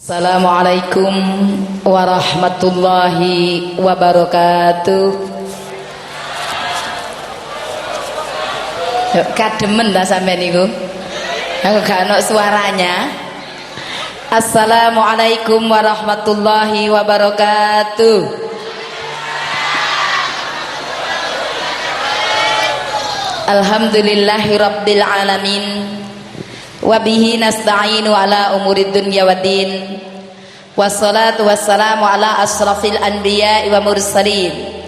Assalamualaikum warahmatullahi wabarakatuh. Yuk, kademen dah sampai niku. Aku gak ono suaranya. Assalamualaikum warahmatullahi wabarakatuh. Alhamdulillahi rabbil alamin. Wabihi nasta'inu ala umurid dunya waddin. Wassalatu wassalamu ala asrafil anbiya wa mursalin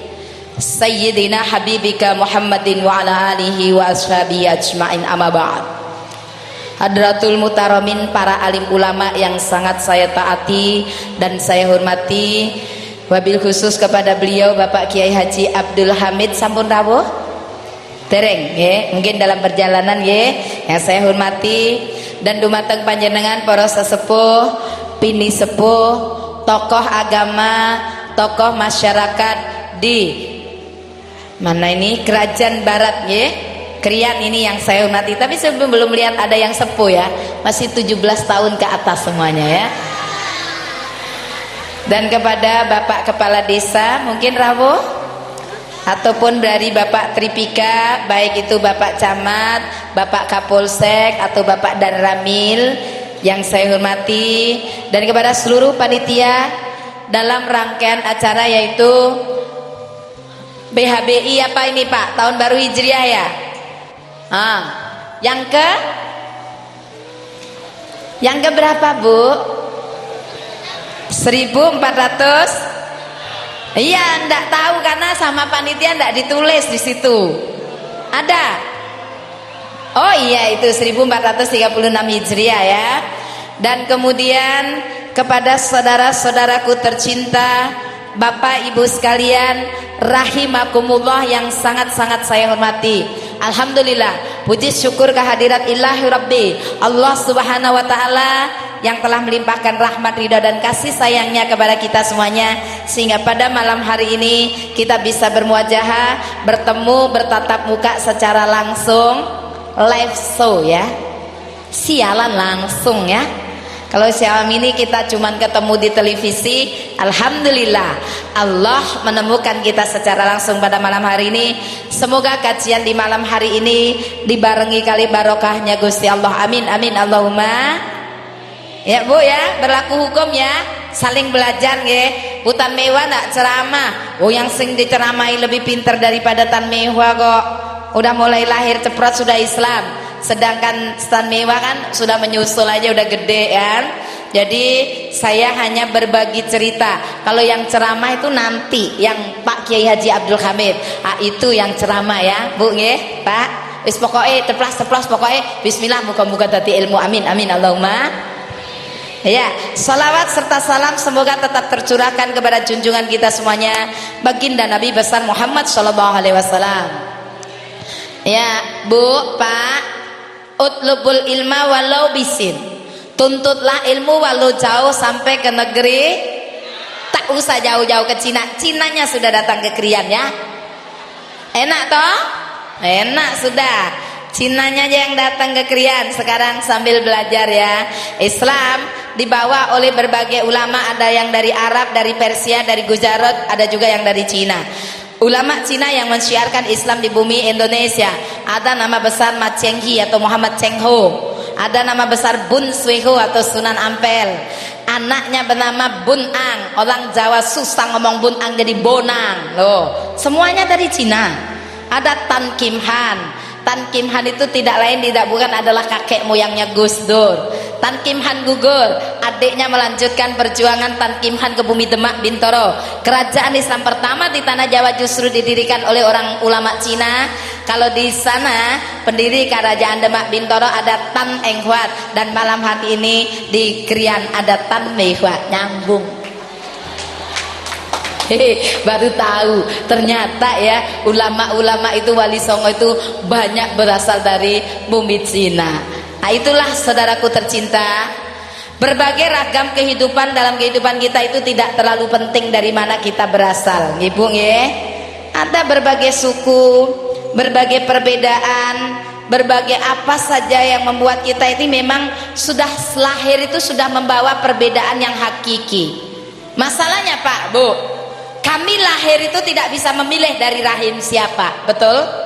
Sayyidina habibika Muhammadin wa ala alihi wa ashabihi ajma'in, amma ba'd. Hadratul mutaramin, para alim ulama yang sangat saya taati dan saya hormati, wabil khusus kepada beliau Bapak Kiai Haji Abdul Hamid sampun rawuh dereng ya, mungkin dalam perjalanan ya, yang saya hormati, dan dumateng panjenengan para sesepuh, pini sepuh, tokoh agama, tokoh masyarakat di mana ini Kerajaan Barat ya, Krian ini yang saya hormati. Tapi sebelum belum lihat ada yang sepuh ya, masih 17 tahun ke atas semuanya ya. Dan kepada Bapak Kepala Desa mungkin rawuh, ataupun dari Bapak Tripika, baik itu Bapak Camat, Bapak Kapolsek atau Bapak Danramil yang saya hormati, dan kepada seluruh panitia dalam rangkaian acara yaitu BHBI apa ini Pak? Tahun Baru Hijriah ya? Yang ke berapa Bu? 1400. Iya, enggak tahu karena sama panitia enggak ditulis di situ. Ada. Oh iya, itu 1436 Hijriah ya. Dan kemudian kepada saudara-saudaraku tercinta, Bapak Ibu sekalian, rahimakumullah yang sangat-sangat saya hormati. Alhamdulillah, puji syukur kehadirat Ilahi Rabbi Allah Subhanahu wa taala yang telah melimpahkan rahmat, ridha dan kasih sayangnya kepada kita semuanya, sehingga pada malam hari ini kita bisa bermuajahah, bertemu, bertatap muka secara langsung, live show ya, sialan langsung ya. Kalau siang ini kita cuman ketemu di televisi, alhamdulillah Allah menemukan kita secara langsung pada malam hari ini. Semoga kajian di malam hari ini dibarengi kali barokahnya Gusti Allah, amin amin Allahumma. Ya Bu ya, berlaku hukum ya, saling belajar ya. Tan Mewah nak ceramah, yang sing diceramai lebih pinter daripada Tan Mewah kok. Udah mulai lahir ceprot sudah Islam, sedangkan Tan Mewah kan sudah menyusul aja udah gede kan. Jadi saya hanya berbagi cerita. Kalau yang ceramah itu nanti yang Pak Kiai Haji Abdul Hamid, itu yang ceramah ya Bu nggih Pak. Wis pokoknya ceplas pokoknya bismillah, muka-muka dadi ilmu, amin amin Allahumma. Ya, salawat serta salam semoga tetap tercurahkan kepada junjungan kita semuanya, baginda Nabi besar Muhammad Shallallahu Alaihi Wasallam. Ya, Bu, Pak, utlubul ilma walau bisin, tuntutlah ilmu walau jauh sampai ke negeri, tak usah jauh-jauh ke Cina. Cinanya sudah datang ke Krian ya. Enak toh? Enak sudah. Cinanya aja yang datang ke Krian sekarang sambil belajar ya. Islam dibawa oleh berbagai ulama, ada yang dari Arab, dari Persia, dari Gujarat, ada juga yang dari Cina. Ulama Cina yang mensyiarkan Islam di bumi Indonesia, ada nama besar Ma Cheng-hi atau Muhammad Cheng Ho, ada nama besar Bun Sueho atau Sunan Ampel, anaknya bernama Bun Ang. Orang Jawa susah ngomong Bun Ang jadi Bonang loh. Semuanya dari Cina. Ada Tan Kim Han. Tan Kim Han itu tidak lain tidak bukan adalah kakek moyangnya Gus Dur. Tan Kim Han gugur, adiknya melanjutkan perjuangan Tan Kim Han ke bumi Demak Bintoro. Kerajaan Islam pertama di tanah Jawa justru didirikan oleh orang ulama Cina. Kalau di sana pendiri kerajaan Demak Bintoro ada Tan Eng Huat, dan malam hari ini di Krian ada Tan Mei Huat, nyambung. Baru tahu ternyata ya ulama-ulama itu, Wali Songo itu banyak berasal dari bumi Cina. Nah itulah saudaraku tercinta, berbagai ragam kehidupan dalam kehidupan kita itu tidak terlalu penting dari mana kita berasal, ibu ya. Ada berbagai suku, berbagai perbedaan, berbagai apa saja yang membuat kita ini memang sudah lahir itu sudah membawa perbedaan yang hakiki. Masalahnya Pak, Bu, kami lahir itu tidak bisa memilih dari rahim siapa, betul?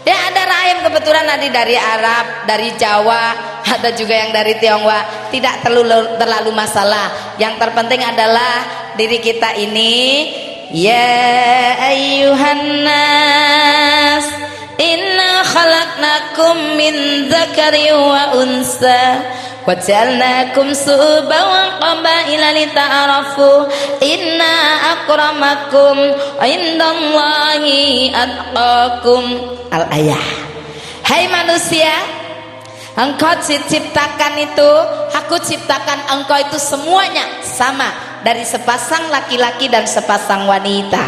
Ya ada rahim kebetulan ada dari Arab, dari Jawa, ada juga yang dari Tionghoa, tidak terlalu masalah. Yang terpenting adalah diri kita ini. Ya ayyuhan nas, inna khalaqnakum min dzakari wa unsa wa ja'alnakum syu'uban wa qabaila lita'arafu inna akramakum indallahi atqakum. Al-ayah. Hai manusia, engkau diciptakan itu, aku ciptakan engkau itu semuanya sama, dari sepasang laki-laki dan sepasang wanita.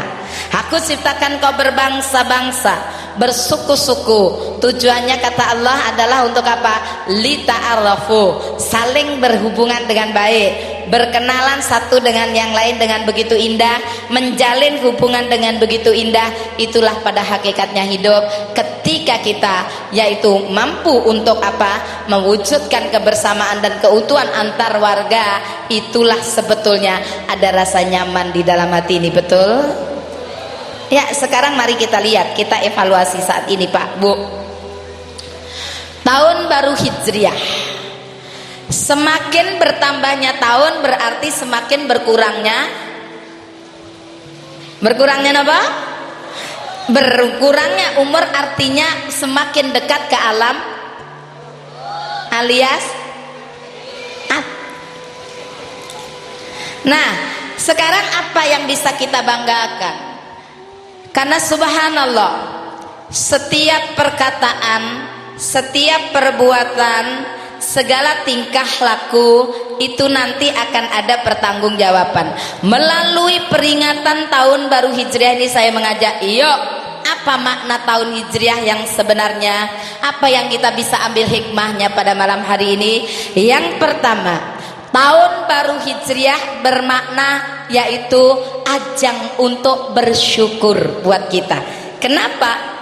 Aku ciptakan kau berbangsa-bangsa, bersuku-suku. Tujuannya kata Allah adalah untuk apa? Lita'arafu, saling berhubungan dengan baik, berkenalan satu dengan yang lain dengan begitu indah, menjalin hubungan dengan begitu indah. Itulah pada hakikatnya hidup. Ketika kita yaitu mampu untuk apa? Mewujudkan kebersamaan dan keutuhan antar warga, itulah sebetulnya ada rasa nyaman di dalam hati ini, betul? Ya, sekarang mari kita lihat, kita evaluasi saat ini Pak, Bu. Tahun baru Hijriah. Semakin bertambahnya tahun berarti semakin berkurangnya apa? Berkurangnya umur, artinya semakin dekat ke alam alias Nah, sekarang apa yang bisa kita banggakan? Karena subhanallah, setiap perkataan, setiap perbuatan, segala tingkah laku itu nanti akan ada pertanggungjawaban. Melalui peringatan tahun baru Hijriah ini saya mengajak, yuk, apa makna tahun Hijriah yang sebenarnya? Apa yang kita bisa ambil hikmahnya pada malam hari ini? Yang pertama, tahun baru Hijriah bermakna yaitu ajang untuk bersyukur buat kita. Kenapa?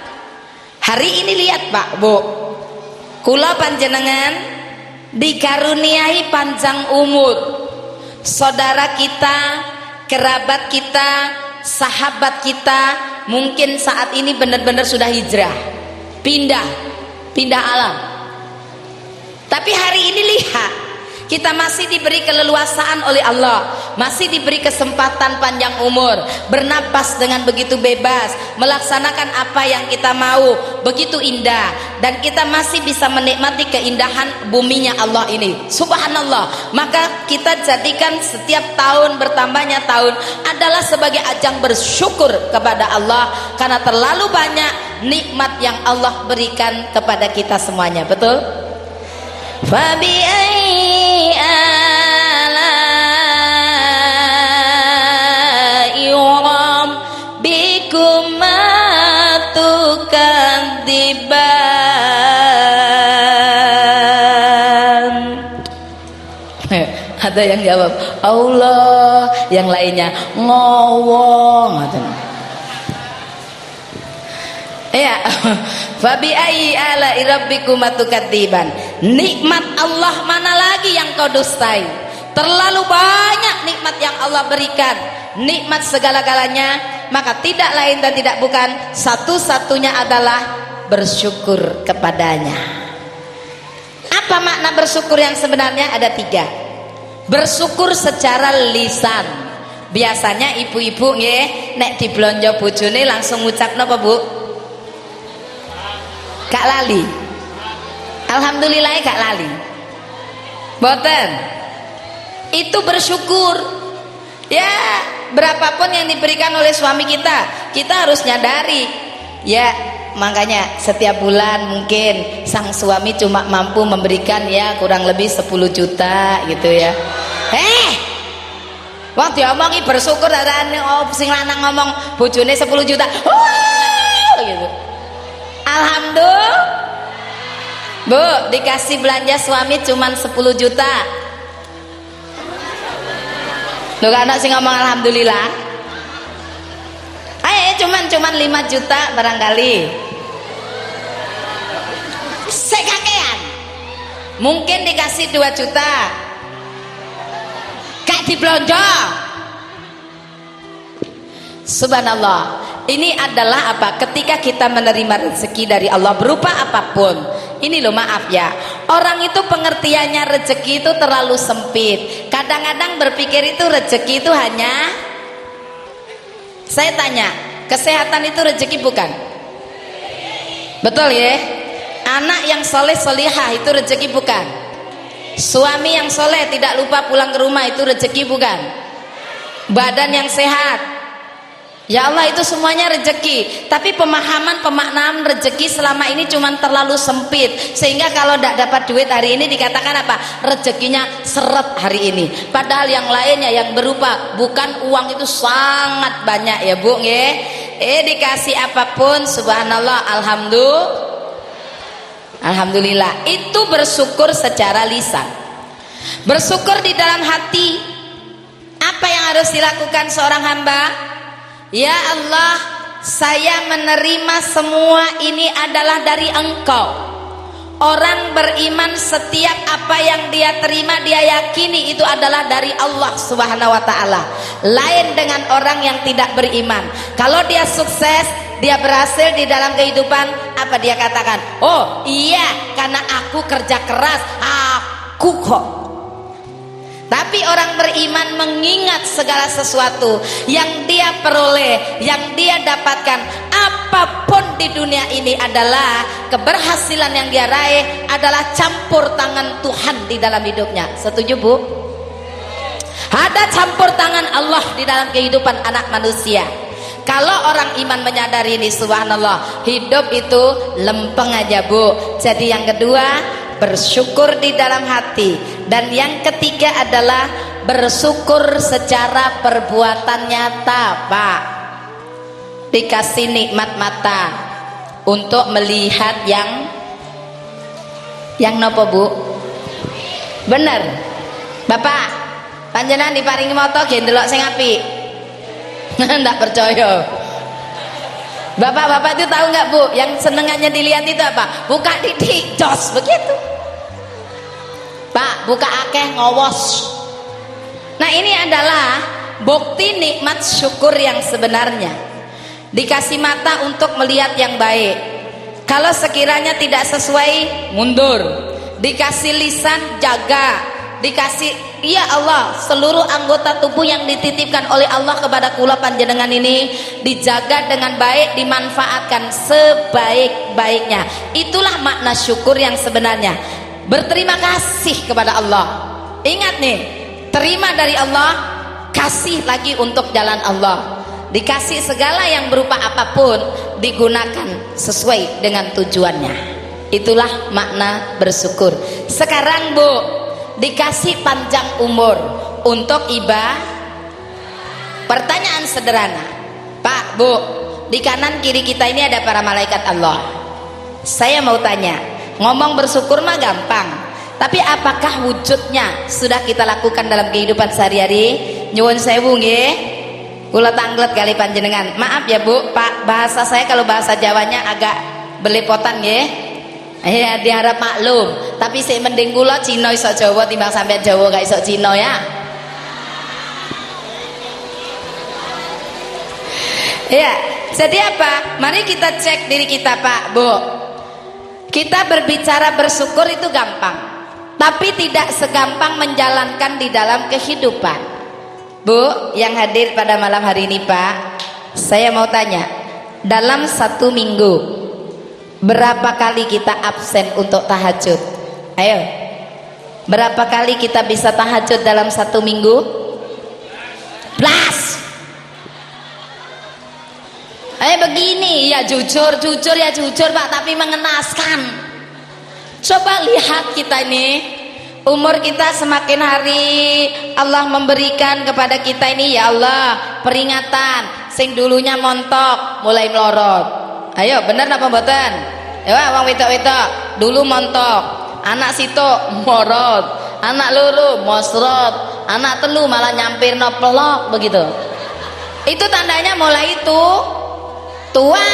Hari ini lihat Pak, Bu, kula panjenengan dikaruniai panjang umur. Saudara kita, kerabat kita, sahabat kita mungkin saat ini benar-benar sudah hijrah, pindah alam. Tapi hari ini lihat, kita masih diberi keleluasaan oleh Allah, masih diberi kesempatan panjang umur, bernapas dengan begitu bebas, melaksanakan apa yang kita mau, begitu indah, dan kita masih bisa menikmati keindahan buminya Allah ini. Subhanallah. Maka kita jadikan setiap tahun bertambahnya tahun adalah sebagai ajang bersyukur kepada Allah, karena terlalu banyak nikmat yang Allah berikan kepada kita semuanya. Betul? Fabi'ai ala'i rabbikuma tukadziban. Ada yang jawab Allah, yang lainnya ngowong. Ya, fabi'ai ala'i rabbikuma tukadziban. Nikmat Allah mana lagi yang kau dustai? Terlalu banyak nikmat yang Allah berikan, nikmat segala-galanya, maka tidak lain dan tidak bukan, satu-satunya adalah bersyukur kepadanya. Apa makna bersyukur yang sebenarnya? Ada 3. Bersyukur secara lisan. Biasanya ibu-ibu nggih nek diblonjo bojone langsung ngucap napa, Bu? Gak lali. Alhamdulillah gak lali. Boten. Itu bersyukur. Ya, berapapun yang diberikan oleh suami kita, kita harus nyadari. Ya, makanya setiap bulan mungkin sang suami cuma mampu memberikan ya kurang lebih 10 juta gitu ya. Wong diomongi bersyukur darane sing lanang ngomong bojone 10 juta. Gitu. Alhamdulillah. Bu, dikasih belanja suami cuman 10 juta. Loh, gak ada sih ngomong alhamdulillah. Cuman 5 juta barangkali. Mungkin dikasih 2 juta gak diblonjo. Subhanallah. Ini adalah apa? Ketika kita menerima rezeki dari Allah berupa apapun. Ini loh, maaf ya, orang itu pengertiannya rezeki itu terlalu sempit. Kadang-kadang berpikir itu rezeki itu hanya, saya tanya, kesehatan itu rezeki bukan? Betul ya? Anak yang soleh solihah itu rezeki bukan? Suami yang soleh tidak lupa pulang ke rumah itu rezeki bukan? Badan yang sehat, ya Allah, itu semuanya rezeki. Tapi pemaknaan rezeki selama ini cuma terlalu sempit, sehingga kalau tidak dapat duit hari ini dikatakan apa? Rezekinya seret hari ini. Padahal yang lainnya yang berupa bukan uang itu sangat banyak ya Bu ya. Dikasih apapun subhanallah, alhamdulillah. Itu bersyukur secara lisan. Bersyukur di dalam hati. Apa yang harus dilakukan seorang hamba? Ya Allah, saya menerima semua ini adalah dari Engkau. Orang beriman setiap apa yang dia terima dia yakini itu adalah dari Allah Subhanahu wa taala. Lain dengan orang yang tidak beriman. Kalau dia sukses, dia berhasil di dalam kehidupan, apa dia katakan? Oh iya, karena aku kerja keras, aku kok. Tapi orang beriman mengingat segala sesuatu yang dia peroleh, yang dia dapatkan, apapun di dunia ini adalah keberhasilan yang dia raih adalah campur tangan Tuhan di dalam hidupnya. Setuju Bu? Ada campur tangan Allah di dalam kehidupan anak manusia. Kalau orang iman menyadari ini, subhanallah, hidup itu lempeng aja Bu. Jadi yang kedua, bersyukur di dalam hati. Dan yang ketiga adalah bersyukur secara perbuatan nyata Pak. Dikasih nikmat mata untuk melihat yang nopo Bu? Bener Bapak, panjenengan diparingi moto nggih ndelok sing apik. Nggak percaya. Bapak-bapak itu tahu nggak Bu, yang senengannya dilihat itu apa? Buka didik jos begitu Pak, buka akeh ngowos. Nah ini adalah bukti nikmat syukur yang sebenarnya. Dikasih mata untuk melihat yang baik, kalau sekiranya tidak sesuai mundur. Dikasih lisan, jaga. Dikasih, ya Allah, seluruh anggota tubuh yang dititipkan oleh Allah kepada kula panjenengan ini dijaga dengan baik, dimanfaatkan sebaik-baiknya. Itulah makna syukur yang sebenarnya. Berterima kasih kepada Allah. Ingat nih, terima dari Allah, kasih lagi untuk jalan Allah. Dikasih segala yang berupa apapun, digunakan sesuai dengan tujuannya. Itulah makna bersyukur. Sekarang Bu, dikasih panjang umur untuk ibadah. Pertanyaan sederhana, Pak, Bu, di kanan kiri kita ini ada para malaikat Allah. Saya mau tanya, ngomong bersyukur mah gampang, tapi apakah wujudnya sudah kita lakukan dalam kehidupan sehari-hari? Nyuwun sewu nggih, kula tanglet kali panjenengan. Maaf ya Bu, Pak, bahasa saya kalau bahasa Jawanya agak belepotan nggih. Ya diharap maklum, tapi sih mending kula Cina iso Jawa timbang sampean Jawa gak iso Cina ya. Ya, jadi apa? Mari kita cek diri kita Pak, Bu. Kita berbicara bersyukur itu gampang, tapi tidak segampang menjalankan di dalam kehidupan. Bu, yang hadir pada malam hari ini Pak, saya mau tanya, dalam 1 minggu berapa kali kita absen untuk tahajud? Ayo, berapa kali kita bisa tahajud dalam 1 minggu? Plus. Begini ya, jujur ya jujur Pak, tapi mengenaskan. Coba lihat kita ini, umur kita semakin hari Allah memberikan kepada kita ini, ya Allah, peringatan. Sing dulunya montok mulai melorot. Ayo, bener apa mboten? Ya wong wedok-wedok dulu montok, anak situ morot, anak loro mosrot, anak telu malah nyampirno pelok begitu. Itu tandanya mulai itu tua.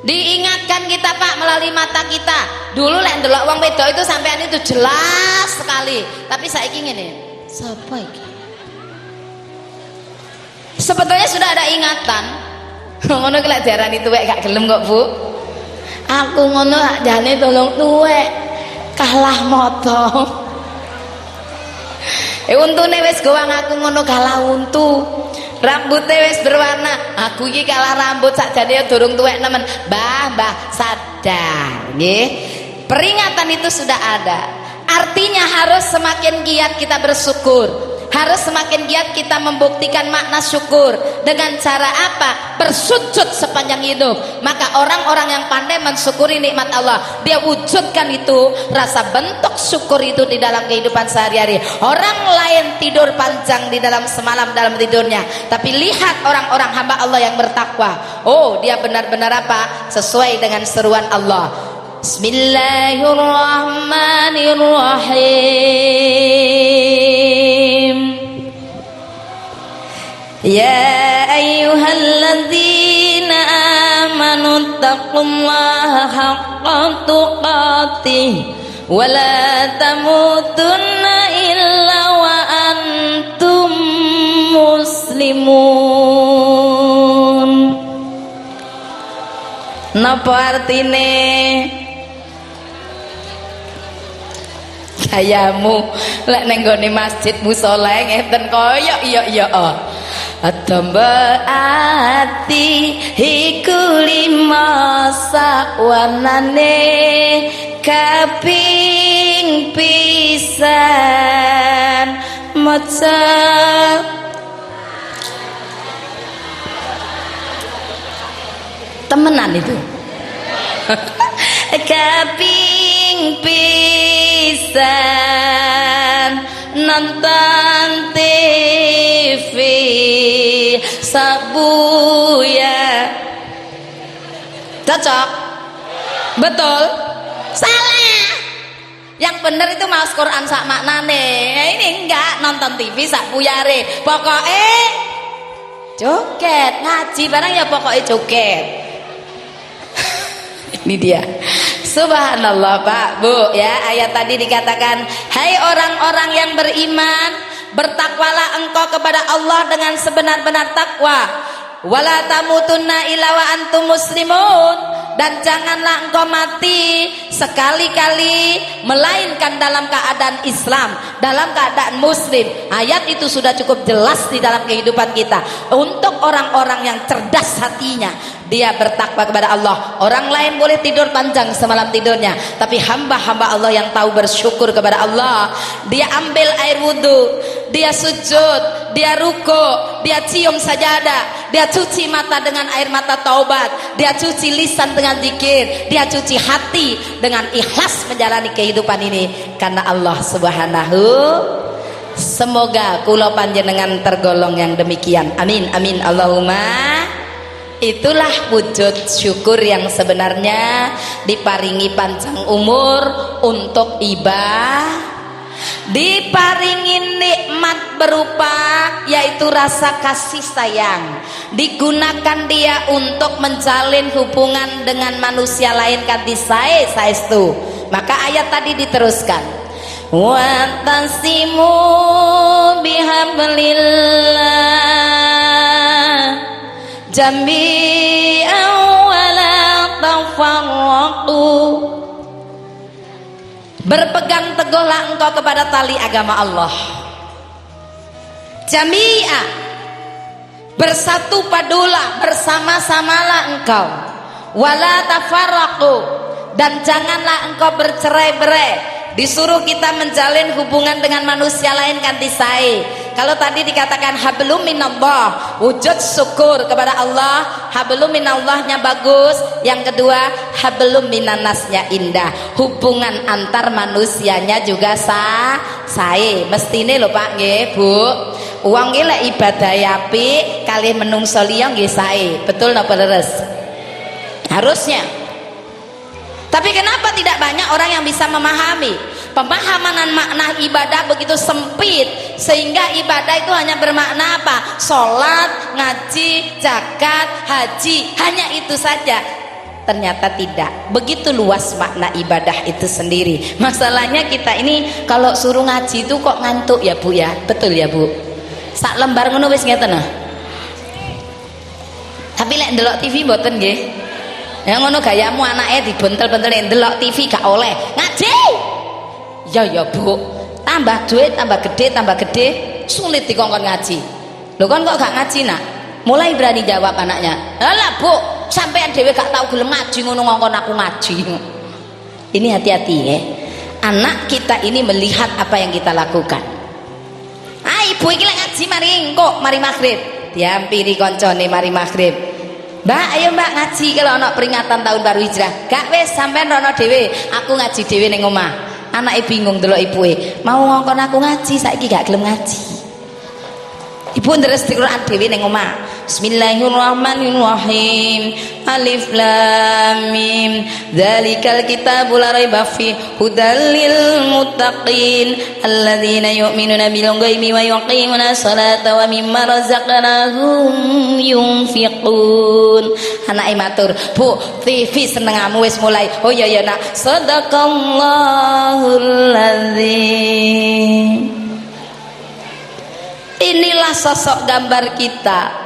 Diingatkan kita Pak melalui mata kita. Dulu lek ndelok wong wedok itu sampean itu jelas sekali. Tapi saiki ngene, sapa iki? Sebetulnya sudah ada ingatan. Ngono ki lek diarani tuwek gak gelem kok, Bu. Aku ngono jane tolong tuwek. Kalah moto. Untune wis gowang aku ngono kalah untu. Rambutnya wis berwarna, aku iki kalah rambut sakjane durung tuwek nemen. Mbah sadar nggih. Peringatan itu sudah ada. Artinya harus semakin giat kita bersyukur. Harus semakin giat kita membuktikan makna syukur. Dengan cara apa? Bersujud sepanjang hidup. Maka orang-orang yang pandai mensyukuri nikmat Allah, dia wujudkan itu, rasa bentuk syukur itu di dalam kehidupan sehari-hari. Orang lain tidur panjang di dalam semalam dalam tidurnya, tapi lihat orang-orang hamba Allah yang bertakwa. Oh, dia benar-benar apa? Sesuai dengan seruan Allah. Bismillahirrahmanirrahim. Ya ayyuhalladzina amanu taqullaha haqqa tuqatih wa la tamutunna illa wa antum muslimun. Napa artine? Gayamu lek nang nggone masjid musala ngeten kaya iya Atamba ati iku lima sakwanane kaping pisan maca temenan itu kaping pisan nonton TV sabuya. Cocok? Betul? Salah. Yang bener itu maos Quran sak maknane. Ini enggak nonton TV sak buyare. Pokoknya joget, ngaji barang ya pokoknya joget. Ini dia. Subhanallah Pak Bu ya, ayat tadi dikatakan, hai orang-orang yang beriman, bertakwalah engkau kepada Allah dengan sebenar-benar takwa. Wala tamutunna illa wa antum muslimun, dan janganlah engkau mati sekali-kali melainkan dalam keadaan Islam, dalam keadaan muslim. Ayat itu sudah cukup jelas di dalam kehidupan kita. Untuk orang-orang yang cerdas hatinya, dia bertakwa kepada Allah. Orang lain boleh tidur panjang semalam tidurnya, tapi hamba-hamba Allah yang tahu bersyukur kepada Allah, dia ambil air wudhu, dia sujud, dia ruko, dia cium sajadah, dia cuci mata dengan air mata taubat, dia cuci lisan dengan zikir, dia cuci hati dengan ikhlas menjalani kehidupan ini karena Allah Subhanahu. Semoga kula panjenengan tergolong yang demikian. Amin amin Allahumma. Itulah wujud syukur yang sebenarnya, diparingi panjang umur untuk ibadah, diparingi nikmat berupa yaitu rasa kasih sayang, digunakan dia untuk menjalin hubungan dengan manusia lain kanthi saestu. Maka ayat tadi diteruskan, wa tasimu bihablillah jami'an wa la tafarraqu. Berpegang teguhlah engkau kepada tali agama Allah. Jami'a, bersatu padulah, bersama-samalah engkau. Wala tafarraqu, dan janganlah engkau bercerai-berai. Disuruh kita menjalin hubungan dengan manusia lain kanthi sae. Kalau tadi dikatakan hablum minallah, wujud syukur kepada Allah, hablum minallahnya bagus. Yang kedua, hablum minannasnya indah. Hubungan antar manusianya juga sae. Mestine lho Pak nggih, Bu. Wong ki lek ibadah apik kalih menungso liya nggih sae. Betul napa leres? Harusnya. Tapi kenapa tidak banyak orang yang bisa memahami? Pemahaman makna ibadah begitu sempit, sehingga ibadah itu hanya bermakna apa? Sholat, ngaji, zakat, haji, hanya itu saja. Ternyata tidak. Begitu luas makna ibadah itu sendiri. Masalahnya kita ini kalau suruh ngaji itu kok ngantuk ya Bu ya. Betul ya Bu? Sak lembar ngono wis ngeten nah. Tapi lek ndelok TV mboten nggih. Ya ngono gayamu anake dibontel-bentel ndelok TV gak oleh. Ngaji. Ya Bu. Tambah duit tambah gede sulit dikongkon ngaji. Lho kon kok gak ngaji nak? Mulai berani jawab anaknya. Alah Bu, sampean dhewe gak tahu gelem ngaji ngono ngongkon aku ngaji. Ini hati-hati ya. Anak kita ini melihat apa yang kita lakukan. Ah ibu iki lek ngaji mari engko mari maghrib. Diampiri koncone mari maghrib. Mbak ayo mbak ngaji kalau ana peringatan tahun baru hijrah. Gak wis sampean rono dhewe, aku ngaji dhewe ning omah. Anake bingung delok ibuke. Mau ngongkon aku ngaji saiki gak gelem ngaji. Ibu ndres di Quran dhewe ning omah. Bismillahirrahmanirrahim. Alif lam mim. Dzalikal kitabul la raiba fi hudal lil muttaqin alladzina yu'minuna bil ghaibi wa yuqimuna sholata wa mimma razaqnahum yunfiqun. Anake matur, "Bu, TV senengamu wis mulai." Oh iya ya nak. Shadaqallahul azim. Inilah sosok gambar kita.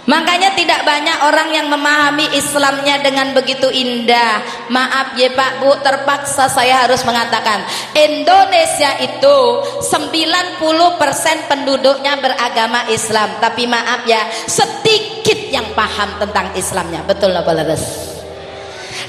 Makanya tidak banyak orang yang memahami Islamnya dengan begitu indah. Maaf ya Pak Bu, terpaksa saya harus mengatakan Indonesia itu 90% penduduknya beragama Islam. Tapi maaf ya, sedikit yang paham tentang Islamnya. Betul apa leres?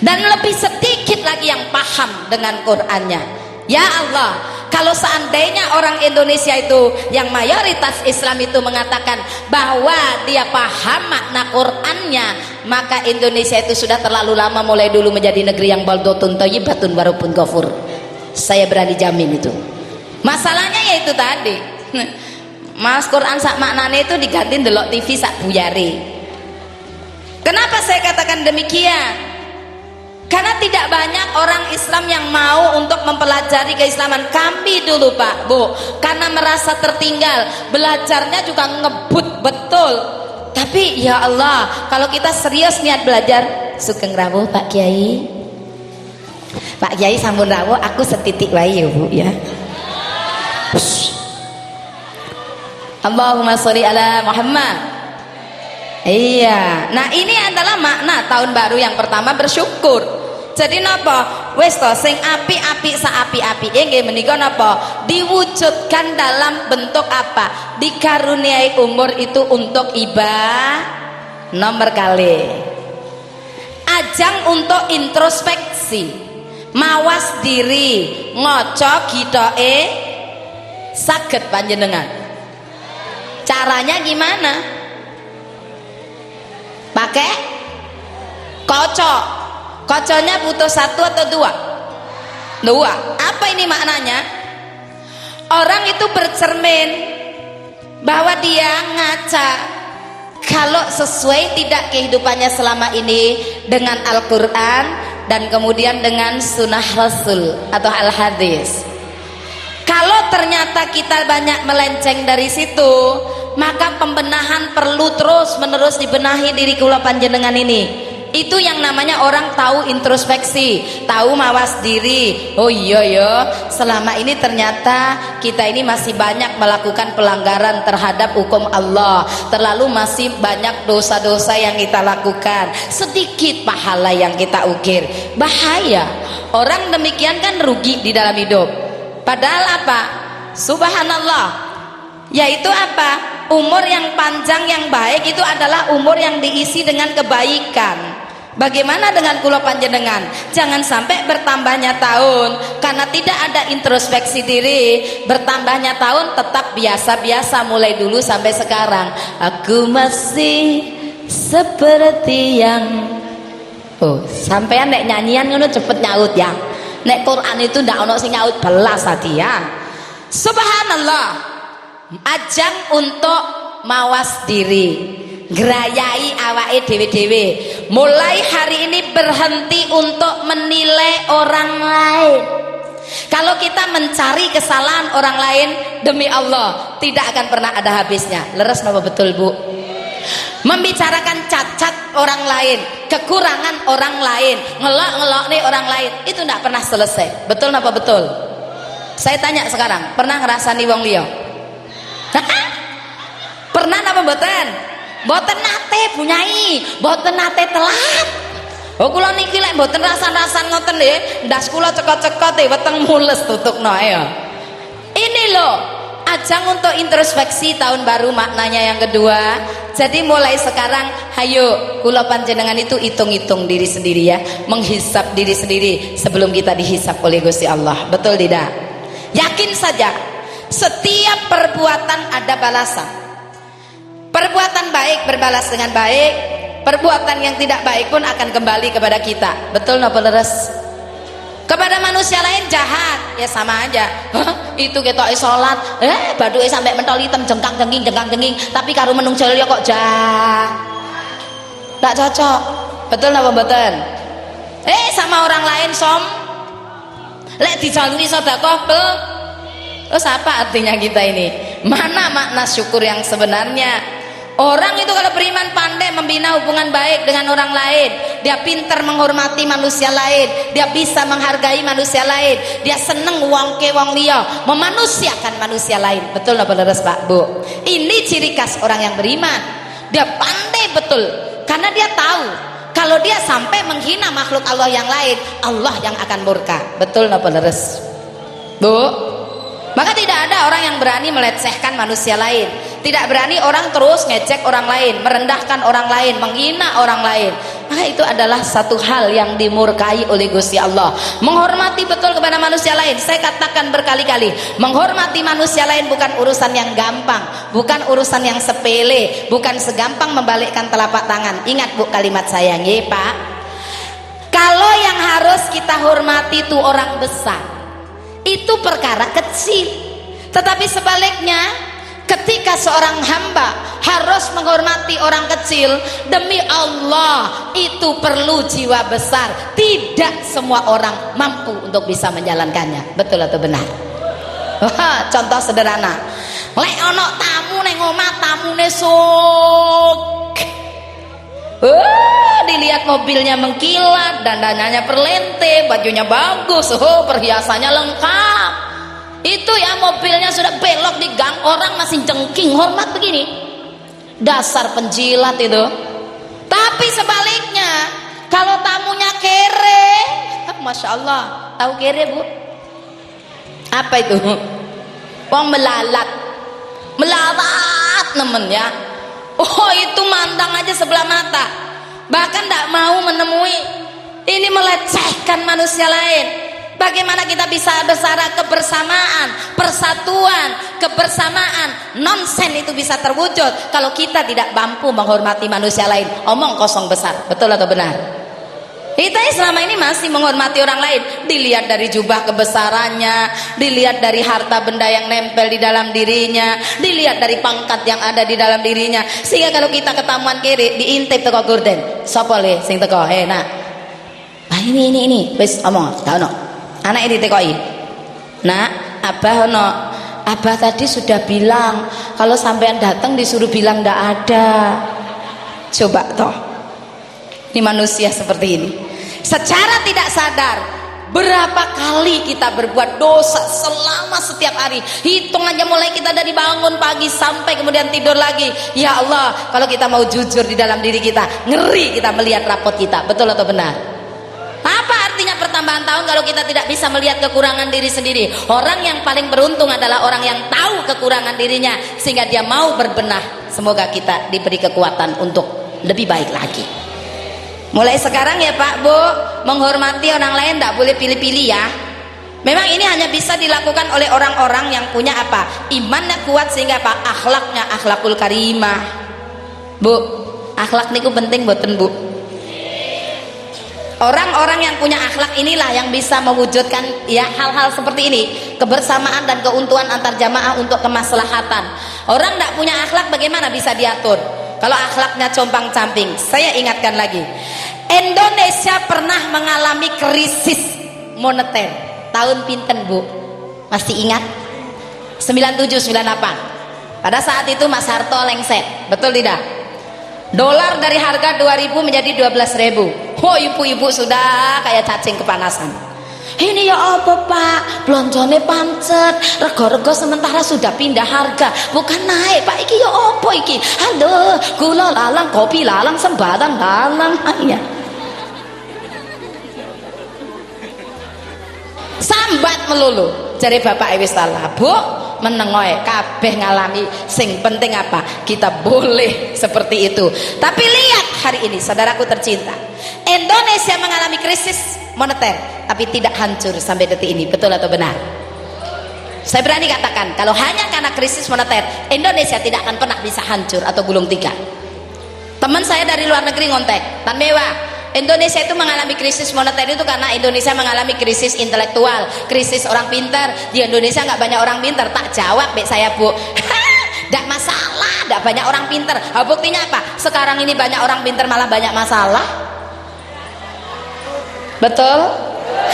Dan lebih sedikit lagi yang paham dengan Qur'annya. Ya Allah, kalau seandainya orang Indonesia itu yang mayoritas Islam itu mengatakan bahwa dia paham makna Qur'annya, maka Indonesia itu sudah terlalu lama mulai dulu menjadi negeri yang baldatun thayyibatun wa rabbun ghafur. Saya berani jamin itu. Masalahnya yaitu tadi. Mas Quran sak maknane itu diganti ndelok TV sak buyare. Kenapa saya katakan demikian? Karena tidak banyak orang Islam yang mau untuk mempelajari keislaman. Kami dulu Pak Bu, karena merasa tertinggal, belajarnya juga ngebut betul. Tapi ya Allah, kalau kita serius niat belajar, sugeng rawuh Pak Kiai. Pak Kiai sampun rawuh, aku setitik wae ya Bu ya. Allahumma sholli ala Muhammad. Iya, nah ini adalah makna tahun baru yang pertama, bersyukur. Jadi napa? Wis to sing apik-apik sak apik-apike nggih menika napa? Diwujudkan dalam bentuk apa? Dikaruniai umur itu untuk ibadah nomor kali. Ajang untuk introspeksi, mawas diri, ngoco gitoke saged panjenengan. Caranya gimana? Pakai kocok. Koconya butuh satu atau dua? Dua. Apa ini maknanya? Orang itu bercermin bahwa dia ngaca kalau sesuai tidak kehidupannya selama ini dengan Al-Quran dan kemudian dengan sunnah Rasul atau Al-Hadis. Kalau ternyata kita banyak melenceng dari situ, maka pembenahan perlu terus menerus dibenahi diri kula panjenengan ini. Itu yang namanya orang tahu introspeksi, tahu mawas diri. Oh iya ya, selama ini ternyata kita ini masih banyak melakukan pelanggaran terhadap hukum Allah. Terlalu masih banyak dosa-dosa yang kita lakukan, sedikit pahala yang kita ukir. Bahaya. Orang demikian kan rugi di dalam hidup. Padahal apa? Subhanallah. Yaitu apa? Umur yang panjang yang baik itu adalah umur yang diisi dengan kebaikan. Bagaimana dengan kula panjenengan? Jangan sampai bertambahnya tahun karena tidak ada introspeksi diri, bertambahnya tahun tetap biasa-biasa mulai dulu sampai sekarang. Aku masih seperti yang sampean nek nyanyian ngono cepet nyaut ya. Nek Quran itu ndak ono sing nyaut belas hati ya. Subhanallah. Ajang untuk mawas diri, gerayai awake dewe-dewe. Mulai hari ini berhenti untuk menilai orang lain. Kalau kita mencari kesalahan orang lain, demi Allah tidak akan pernah ada habisnya. Leres napa betul Bu? membicarakan cacat orang lain, kekurangan orang lain, ngelok nih orang lain, itu tidak pernah selesai. Betul apa betul? Saya tanya sekarang, pernah ngerasani wong liya? Pernah apa mboten? Mboten nate bunyai, mboten nate telat. Oh kula niki lek mboten rasan-rasan ngoten nggih, ndas kula cekot-cekot weteng mules tutukno ya. Ini loh ajang untuk introspeksi tahun baru, maknanya yang kedua. Jadi mulai sekarang hayo kula panjenengan itu hitung-hitung diri sendiri ya, menghisap diri sendiri sebelum kita dihisap oleh Gusti Allah. Betul tidak? Yakin saja setiap perbuatan ada balasan. Perbuatan baik berbalas dengan baik, perbuatan yang tidak baik pun akan kembali kepada kita. Betul napa leres? Kepada manusia lain jahat ya sama aja. Itu ketoke salat baduke sampai mentol hitam jengkang-jengking tapi karo menung jaya kok jahat. Tak cocok. Betul napa mboten? Sama orang lain lek dijalui sedekah terus apa artinya kita ini? Mana makna syukur yang sebenarnya? Orang itu kalau beriman pandai membina hubungan baik dengan orang lain, dia pintar menghormati manusia lain, dia bisa menghargai manusia lain, dia seneng wong liya, memanusiakan manusia lain. Betul apa leres Pak Bu? Ini ciri khas orang yang beriman. Dia pandai betul karena dia tahu kalau dia sampai menghina makhluk Allah yang lain, Allah yang akan murka. Betul apa leres Bu? Maka tidak ada orang yang berani melecehkan manusia lain, tidak berani orang terus ngecek orang lain, merendahkan orang lain, menghina orang lain. Maka itu adalah satu hal yang dimurkai oleh Gusti Allah. Menghormati betul kepada manusia lain. Saya katakan berkali-kali, menghormati manusia lain bukan urusan yang gampang, bukan urusan yang sepele, bukan segampang membalikkan telapak tangan. Ingat Bu kalimat saya nggih Pak. Kalau yang harus kita hormati itu orang besar, itu perkara kecil. Tetapi sebaliknya, ketika seorang hamba harus menghormati orang kecil, demi Allah itu perlu jiwa besar. Tidak semua orang mampu untuk bisa menjalankannya. Betul atau benar? Contoh sederhana, lek ono tamu neng omah, tamune sok dilihat mobilnya mengkilat, dandanannya perlente, bajunya bagus, perhiasannya lengkap. Itu ya mobilnya sudah belok di gang, orang masih jengking hormat begini. Dasar penjilat itu. Tapi sebaliknya, kalau tamunya kere, Masya Allah, tahu kere Bu? Apa itu? Wong melalat nemen ya. Oh itu mandang aja sebelah mata, bahkan tidak mau menemui. Ini melecehkan manusia lain. Bagaimana kita bisa bersara kebersamaan, persatuan, kebersamaan, nonsen itu bisa terwujud kalau kita tidak mampu menghormati manusia lain. Omong kosong besar. Betul atau benar? Kita selama ini masih menghormati orang lain, dilihat dari jubah kebesarannya, dilihat dari harta benda yang nempel di dalam dirinya, dilihat dari pangkat yang ada di dalam dirinya. Sehingga kalau kita ketamuan kiri, diintip teko gorden, sapa le sing teko nak, ini wis omong gak ono anak ini tekoi nak, abah ono, abah tadi sudah bilang kalau sampean datang disuruh bilang ndak ada. Coba toh, ini manusia seperti ini. Secara tidak sadar berapa kali kita berbuat dosa selama setiap hari. Hitung aja mulai kita dari bangun pagi sampai kemudian tidur lagi. Ya Allah, kalau kita mau jujur di dalam diri kita, ngeri kita melihat rapot kita. Betul atau benar? Apa artinya pertambahan tahun kalau kita tidak bisa melihat kekurangan diri sendiri? Orang yang paling beruntung adalah orang yang tahu kekurangan dirinya sehingga dia mau berbenah. Semoga kita diberi kekuatan untuk lebih baik lagi. Mulai sekarang ya Pak Bu, menghormati orang lain tidak boleh pilih-pilih ya. Memang ini hanya bisa dilakukan oleh orang-orang yang punya apa? Imannya kuat sehingga apa? Akhlaknya akhlakul karimah. Bu, akhlak niku penting boten Bu? Orang-orang yang punya akhlak inilah yang bisa mewujudkan ya hal-hal seperti ini, kebersamaan dan keuntungan antar jamaah untuk kemaslahatan. Orang tidak punya akhlak bagaimana bisa diatur? Kalau akhlaknya compang-camping. Saya ingatkan lagi, Indonesia pernah mengalami krisis moneter tahun pinten Bu? Masih ingat? 97-98. Pada saat itu Mas Harto lengset, betul tidak? Dolar dari harga 2.000 menjadi 12.000. Oh, ibu-ibu sudah kayak cacing kepanasan. Ini ya apa Pak? Belonjone pancet, rego-rego sementara sudah pindah harga, bukan naik Pak. Iki ya apa iki? Halo, gula lalang, kopi lalang, sembarang lalang hanya. Sambat melulu. Jare bapak wis salah, Bu. Menengoe kabeh ngalami, sing penting apa? Kita boleh seperti itu. Tapi lihat hari ini saudaraku tercinta, Indonesia mengalami krisis moneter tapi tidak hancur sampai detik ini. Betul atau benar? Saya berani katakan kalau hanya karena krisis moneter Indonesia tidak akan pernah bisa hancur atau gulung tikar. Teman saya dari luar negeri ngontek, Tan Mewah, Indonesia itu mengalami krisis moneter itu karena Indonesia mengalami krisis intelektual, krisis orang pintar. Di Indonesia nggak banyak orang pintar. Tak jawab bek saya, Bu. Tidak masalah, tidak banyak orang pintar. Buktinya apa? Sekarang ini banyak orang pintar malah banyak masalah. Betul?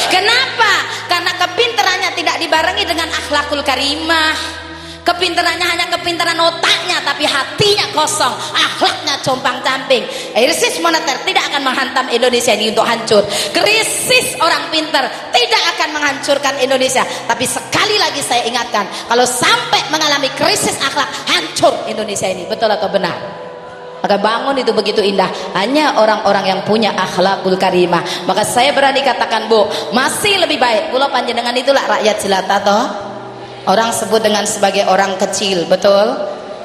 Kenapa? Karena kepintarannya tidak dibarengi dengan akhlakul karimah. Kepintarannya hanya kepintaran otaknya, tapi hatinya kosong, akhlaknya compang-camping. Krisis moneter tidak akan menghantam Indonesia ini untuk hancur. Krisis orang pintar tidak akan menghancurkan Indonesia. Tapi sekali lagi saya ingatkan, kalau sampai mengalami krisis akhlak, hancur Indonesia ini. Betul atau benar? Maka bangun itu begitu indah hanya orang-orang yang punya akhlakul karimah. Maka saya berani katakan, Bu, masih lebih baik pulau panjenengan itulah rakyat jelata toh. Orang sebut dengan sebagai orang kecil, betul?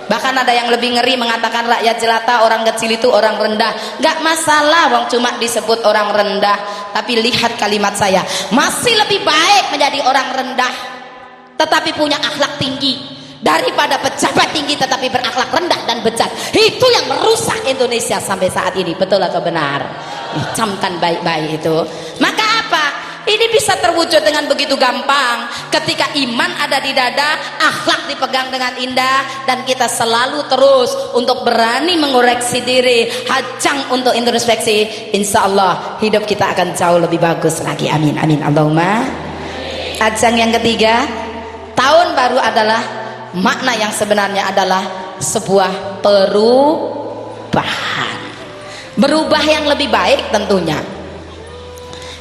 Bahkan ada yang lebih ngeri mengatakan rakyat jelata, orang kecil itu orang rendah. Gak masalah wong cuma disebut orang rendah. Tapi lihat kalimat saya, masih lebih baik menjadi orang rendah tetapi punya akhlak tinggi daripada pejabat tinggi tetapi berakhlak rendah dan bejat. Itu yang merusak Indonesia sampai saat ini. Betul atau benar? Camkan baik-baik itu. Maka apa? Ini bisa terwujud dengan begitu gampang ketika iman ada di dada, akhlak dipegang dengan indah, dan kita selalu terus untuk berani mengoreksi diri, hajang untuk introspeksi. Insya Allah hidup kita akan jauh lebih bagus lagi. Amin amin Allahumma. Ajang yang ketiga, tahun baru adalah makna yang sebenarnya adalah sebuah perubahan. Berubah yang lebih baik tentunya.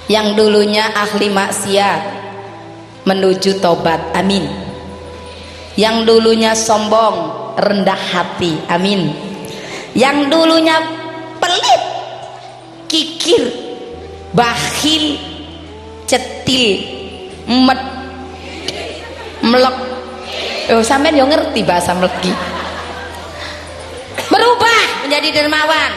Yang dulunya ahli maksiat menuju tobat, amin. Yang dulunya sombong, rendah hati, amin. Yang dulunya pelit, kikir, bakhil, cetil, melek. Oh, sampean yo ngerti bahasa meleki. Berubah menjadi dermawan,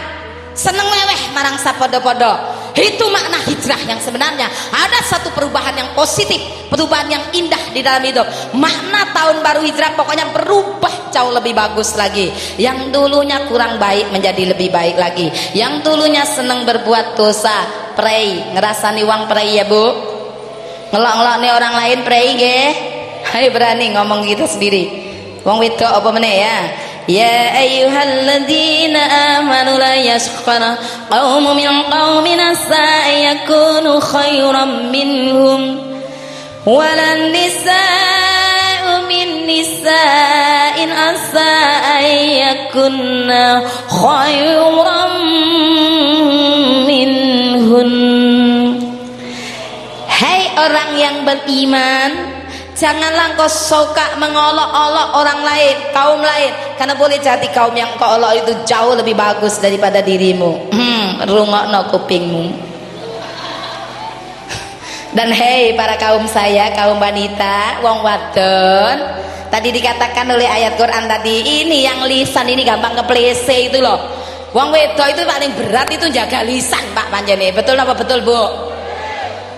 seneng leweh marang sapodo-podo. Itu makna hijrah yang sebenarnya. Ada satu perubahan yang positif, perubahan yang indah di dalam hidup. Makna tahun baru hijrah pokoknya berubah jauh lebih bagus lagi. Yang dulunya kurang baik menjadi lebih baik lagi. Yang dulunya seneng berbuat dosa, prei, ngerasani uang prei ya Bu. Ngelok-ngelok nih orang lain prei nggih. Ayo berani ngomong gitu sendiri. Wong wedok apa meneh ya? Ya ayyuhalladzina amanu la yaskhara qaumun min qaumin asa yakunu khairan minhum walan nisa'u min nisa'in asa yakunna khairan minhun. Hai orang yang beriman, janganlah engkau suka mengolok-olok orang lain, kaum lain, karena boleh jadi kaum yang engkau olok itu jauh lebih bagus daripada dirimu. Rungokno kupingmu. Dan hei para kaum saya, kaum wanita, wong wadon, tadi dikatakan oleh ayat Quran tadi, ini yang lisan ini gampang keplese itu loh. Wong wedok itu paling berat itu jaga lisan Pak panjene. Betul apa betul Bu?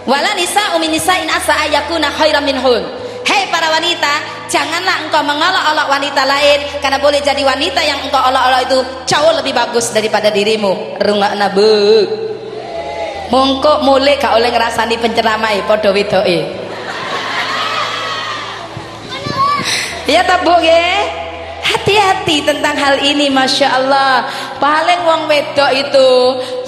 Wala nisa umin nisa'in asa ayakuna khairan minhun. Hei para wanita, janganlah engkau mengolok-olok wanita lain, karena boleh jadi wanita yang engkau olok-olok itu jauh lebih bagus daripada dirimu. Rungokna Bu. Mongko mulai gak oleh ngerasani penceramai padha wedoke. Ya ta Bu nggih? Hati-hati tentang hal ini, Masya Allah. Paling wong wedok itu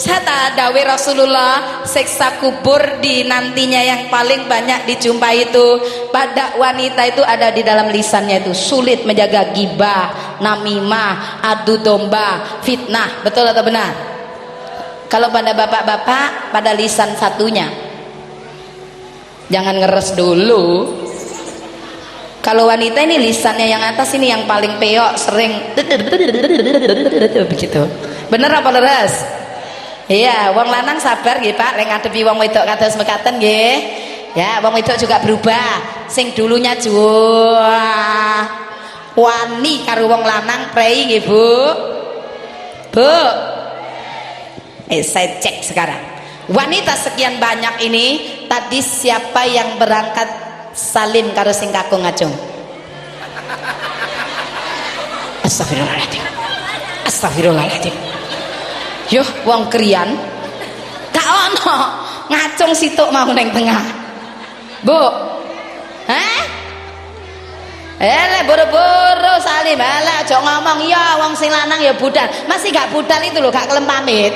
saya dawe Rasulullah, siksa kubur di nantinya yang paling banyak dijumpai itu pada wanita itu ada di dalam lisannya, itu sulit menjaga gibah, namimah, adu domba, fitnah. Betul atau benar? Kalau pada bapak-bapak, pada lisan satunya. Jangan ngeres dulu. Kalau wanita ini lisannya yang atas ini yang paling peok, sering begitu. Bener apa leres? Iya, wong lanang sabar nggih Pak, lek ngadepi wong wedok kados mekaten nggih. Ya, wong wedok juga berubah. Sing dulunya jual wani karo wong lanang prei nggih Bu. Bu. Saya cek sekarang. Wanita sekian banyak ini tadi siapa yang berangkat salim karo sing kakung ngajung? Astagfirullahaladzim. Astagfirullahaladzim. Yo wong krian gak ono ngacung situk mau neng tengah. Bu, boro-boro salim ala aja ngomong ya wong sing lanang ya budal. Masih gak budal itu loh, gak kelem pamit.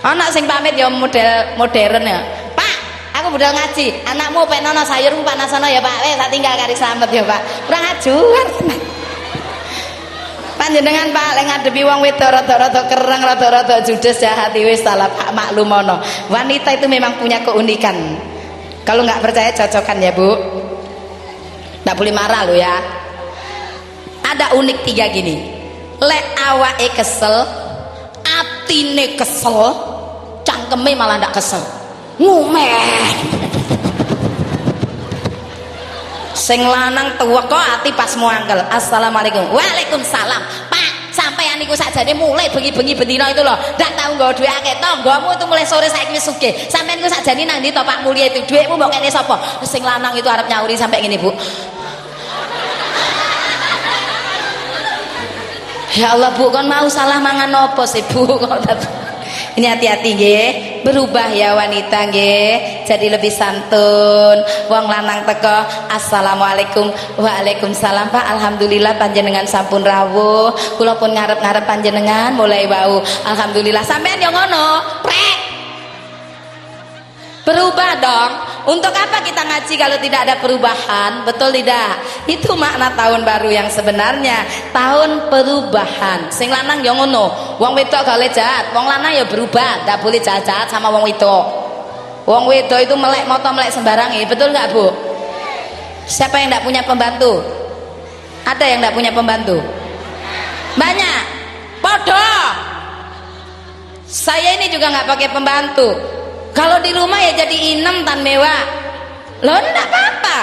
Ana sing pamit ya model modern ya. Pak, aku budal ngaji. Anakmu penono sayurmu panasana ya Pak. Tak tinggal kari slamet ya Pak. Kurang ajuan. Panjenengan Pak lek ngadepi wong wedok rada-rada kereng, rada-rada judes jahat wis salah Pak maklumono. Wanita itu memang punya keunikan. Kalau nggak percaya cocokan ya Bu. Nggak boleh marah lo ya. Ada unik 3 gini. Lek awake kesel, atine kesel, cangkeme malah ndak kesel. Ngumeh. Sing lanang tuwa kok ati pas muangkel. Assalamualaikum. Waalaikumsalam. Pak, sampean niku sakjane mulai bengi-bengi bendina itu loh. Ndak tau nggawa dhuwit akeh. Tanggamu itu mulai sore saiki wis sugih. Sampean niku sakjane nang ndi to Pak Mulya itu? Dhuwitmu mbok kene sapa? Sing lanang itu arep nyauri sampai ngene, Bu. Ya Allah Bu, kon mau salah mangan opo sih Bu? Ini hati-hati nggih, berubah ya wanita nggih, jadi lebih santun. Wong lanang teko, assalamualaikum, waalaikumsalam Pak, alhamdulillah panjenengan sampun rawuh, kula pun ngarep-ngarep panjenengan mulai wau, alhamdulillah. Sampean yo ngono, prek. Berubah dong. Untuk apa kita ngaji kalau tidak ada perubahan? Betul tidak? Itu makna tahun baru yang sebenarnya, tahun perubahan. Sing lanang yo ngono, wong wedok gak boleh jahat, wong lanang ya berubah, gak boleh jahat sama wong wedok. Wong wedok itu melek moto melek sembarangi, betul nggak Bu? Siapa yang tidak punya pembantu? Ada yang tidak punya pembantu? Banyak. Podo. Saya ini juga nggak pakai pembantu. Kalau di rumah ya jadi inem tan mewah. Loh enggak apa-apa.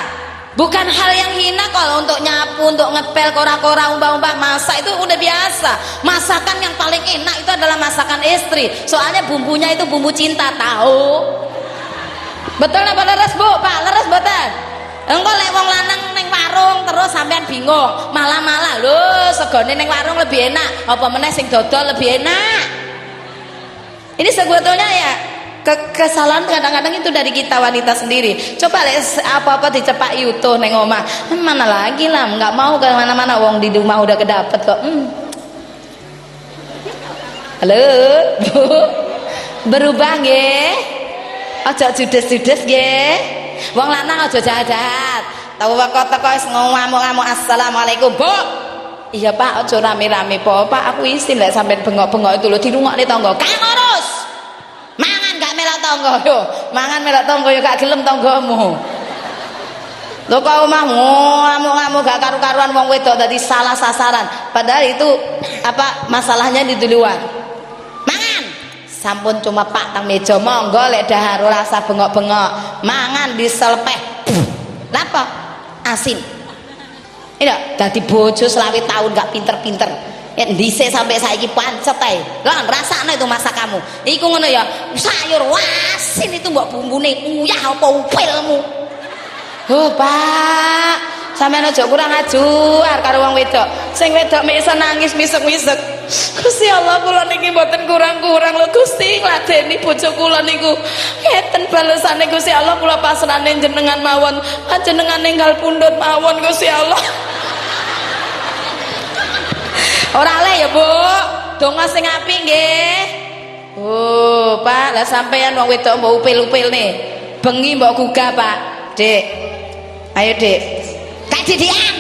Bukan hal yang hina kalau untuk nyapu, untuk ngepel, kora-kora, umbah-umbah, masak itu udah biasa. Masakan yang paling enak itu adalah masakan istri. Soalnya bumbunya itu bumbu cinta, tahu? Betul apa leres Bu? Pak, leres boten? Engko lek wong lanang ning warung terus sampean bingung. Malah-malah lho, segone ning warung lebih enak. Apa meneh sing dodol lebih enak? Ini sebetulnya ya kesalahan kadang-kadang itu dari kita wanita sendiri. Coba lihat apa-apa dicepak utuh neng omah, mana lagi lah, nggak mau ke mana-mana, wong di rumah udah kedapet kok. Halo Bu, berubah nggih, ojo judes-judes nggih, wong lanang ojo jahat-jahat. Tahu kok teko wis ngamuk-ngamuk assalamualaikum Bu. Iya Pak, ojo rame-rame po Pak, aku isin lek sampean bengok-bengok itu lho dirungokne tangga. Kang urus. Mangan gak melok tangga yo. Mangan melok tangga yo gak gelem tanggamu. Lho kok omahmu ngamuk-ngamuk gak karu-karuan wong wedok dadi salah sasaran. Padahal itu apa masalahnya di luar. Mangan. Sampun cuma Pak tang meja monggo lek dahar ora rasa bengok-bengok. Mangan diselepeh. Napa? Asin. Ini dadi bojo selawe tahun gak pinter-pinter. Dhisik sampai saiki pancet ae. Lah rasane itu masakanmu. Iku ngono ya, sayur wasin itu mbok bumbune uyah apa upilmu. Oh, Pak, sampeyan aja kurang ajar karo wong wedok. Sing wedok mek iso nangis misek-misek. Gusti Allah, kula niki mboten kurang-kurang lho Gusti, ngladeni bojo kula niku. Ngeten balesane Gusti Allah, kula pasrahne jenengan mawon. Panjenengan ninggal pundhut mawon Gusti Allah. Ora le ya Bu, donga sing apik nggih. Oh Pak, lah sampeyan wong wedok mbok upil-upil nih. Bengi mbok gugah Pak. Dik. Ayo Dik. Kak Didian.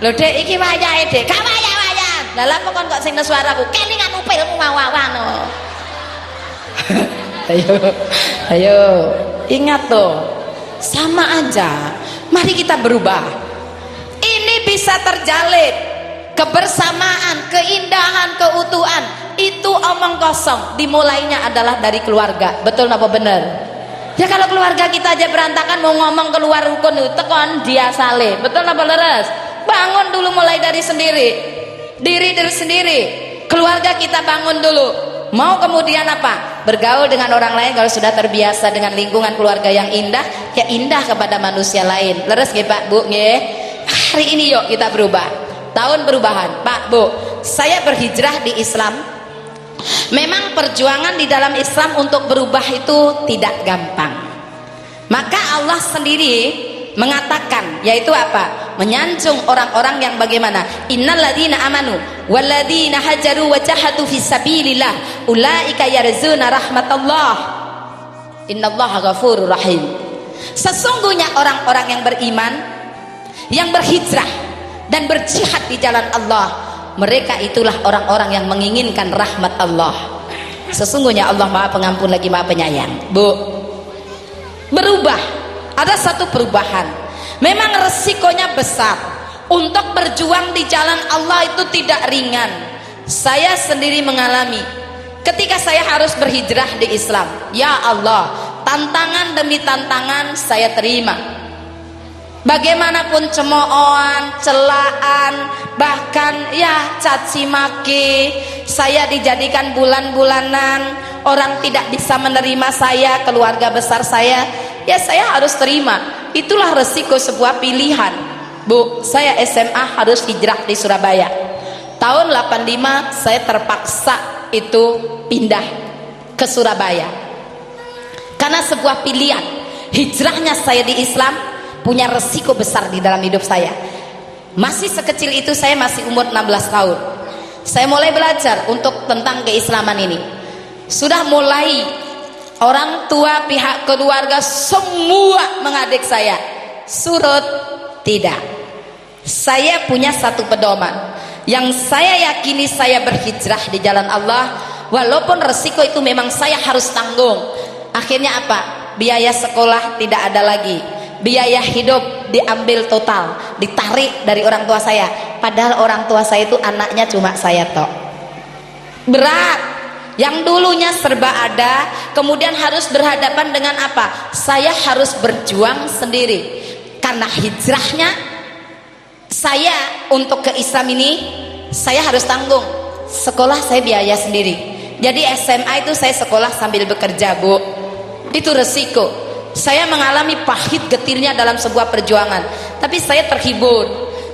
Lho Dik iki wayahe Dik. Gak wayah Lah kok kon kok sing suaraku kelingan upilmu wawan. Ayo ingat tuh, sama aja. Mari kita berubah. Ini bisa terjalin kebersamaan, keindahan, keutuhan. Itu omong kosong. Dimulainya adalah dari keluarga. Betul apa bener? Ya kalau keluarga kita aja berantakan, mau ngomong keluar rukun itu tekon dia saleh. Betul apa leres? Bangun dulu mulai dari sendiri. Diri sendiri. Keluarga kita bangun dulu. Mau kemudian apa? Bergaul dengan orang lain. Kalau sudah terbiasa dengan lingkungan keluarga yang indah, ya indah kepada manusia lain. Leres nggih Pak Bu nggih? Hari ini yuk kita berubah. Tahun perubahan. Pak Bu, saya berhijrah di Islam. Memang perjuangan di dalam Islam untuk berubah itu tidak gampang. Maka Allah sendiri mengatakan, yaitu apa? Menyanjung orang-orang yang bagaimana? Innalladzina amanu walladzina hajaru wa jahadu fisabilillah ulaika yarzuna rahmatallah. Innallaha ghafurur rahim. Sesungguhnya orang-orang yang beriman, yang berhijrah dan berjihad di jalan Allah, mereka itulah orang-orang yang menginginkan rahmat Allah. Sesungguhnya Allah Maha Pengampun lagi Maha Penyayang. Bu, berubah, ada satu perubahan. Memang resikonya besar. Untuk berjuang di jalan Allah itu tidak ringan. Saya sendiri mengalami ketika saya harus berhijrah di Islam. Ya Allah, tantangan demi tantangan saya terima. Bagaimanapun cemoohan, celaan, bahkan ya caci maki, saya dijadikan bulan-bulanan, orang tidak bisa menerima saya, keluarga besar saya, ya saya harus terima. Itulah resiko sebuah pilihan. Bu, saya SMA harus hijrah di Surabaya. Tahun 85 saya terpaksa itu pindah ke Surabaya. Karena sebuah pilihan, hijrahnya saya di Islam punya resiko besar di dalam hidup saya. Masih sekecil itu, saya masih umur 16 tahun. Saya mulai belajar untuk tentang keislaman ini. Sudah mulai orang tua, pihak keluarga semua mengadik saya. Surut, tidak. Saya punya satu pedoman yang saya yakini, saya berhijrah di jalan Allah. Walaupun resiko itu memang saya harus tanggung. Akhirnya apa? Biaya sekolah tidak ada lagi. Biaya hidup diambil total, ditarik dari orang tua saya. Padahal orang tua saya itu anaknya cuma saya tok. Berat. Yang dulunya serba ada, kemudian harus berhadapan dengan apa? Saya harus berjuang sendiri. Karena hijrahnya saya untuk ke Islam ini, saya harus tanggung. Sekolah saya biaya sendiri. Jadi SMA itu saya sekolah sambil bekerja, Bu. Itu resiko. Saya mengalami pahit getirnya dalam sebuah perjuangan, tapi saya terhibur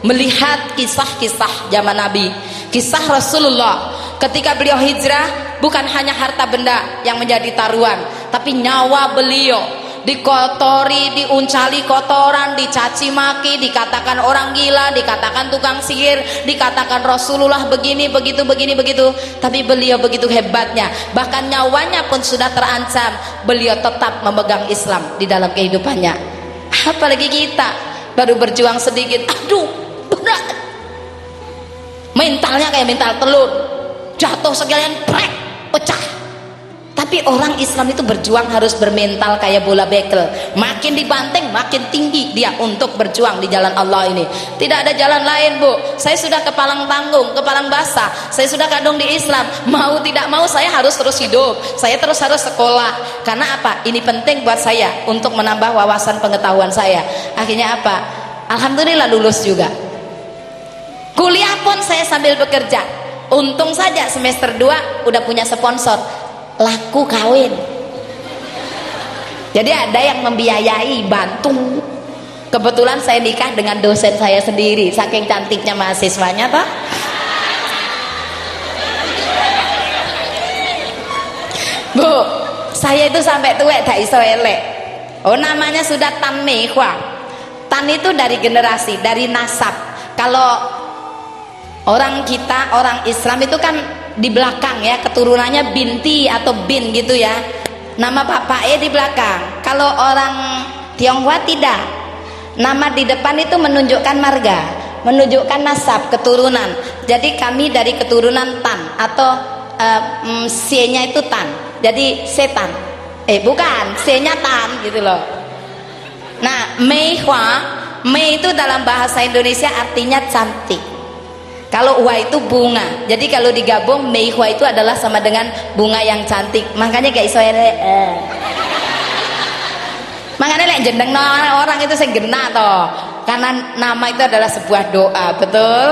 melihat kisah-kisah zaman Nabi, kisah Rasulullah. Ketika beliau hijrah, bukan hanya harta benda yang menjadi taruhan, tapi nyawa beliau dikotori, diuncali kotoran, dicaci maki, dikatakan orang gila, dikatakan tukang sihir, dikatakan Rasulullah begini, begitu, begini, begitu. Tapi beliau begitu hebatnya, bahkan nyawanya pun sudah terancam, beliau tetap memegang Islam di dalam kehidupannya. Apalagi kita baru berjuang sedikit, aduh berat, mentalnya kayak mental telur, jatuh sekalian prek, pecah. Tapi orang Islam itu berjuang harus bermental kayak bola bekel. Makin dibanting makin tinggi dia untuk berjuang di jalan Allah ini. Tidak ada jalan lain, Bu. Saya sudah kepalang tanggung, kepalang basah. Saya sudah kadung di Islam. Mau tidak mau saya harus terus hidup. Saya terus harus sekolah. Karena apa? Ini penting buat saya untuk menambah wawasan pengetahuan saya. Akhirnya apa? Alhamdulillah lulus juga. Kuliah pun saya sambil bekerja. Untung saja semester 2 udah punya sponsor. Laku kawin. Jadi ada yang membiayai, bantu. Kebetulan saya nikah dengan dosen saya sendiri, saking cantiknya mahasiswanya toh. Bu, saya itu sampai tua tak iso elek. Oh, namanya sudah tan mehwa. Tan itu dari generasi, dari nasab. Kalau orang kita, orang Islam itu kan di belakang ya, keturunannya binti atau bin gitu ya, nama bapaknya di belakang. Kalau orang Tionghoa tidak, nama di depan itu menunjukkan marga. menunjukkan nasab, keturunan. Jadi kami dari keturunan Tan atau C-nya itu Tan. Jadi setan. Bukan, C-nya Tan gitu loh. Nah, Mei Hua, Mei itu dalam bahasa Indonesia artinya cantik. Kalau Hua itu bunga. Jadi kalau digabung Mei Hua itu adalah sama dengan bunga yang cantik. Makanya gak iso makanya lek jeneng orang itu sing genah toh. Karena nama itu adalah sebuah doa, betul?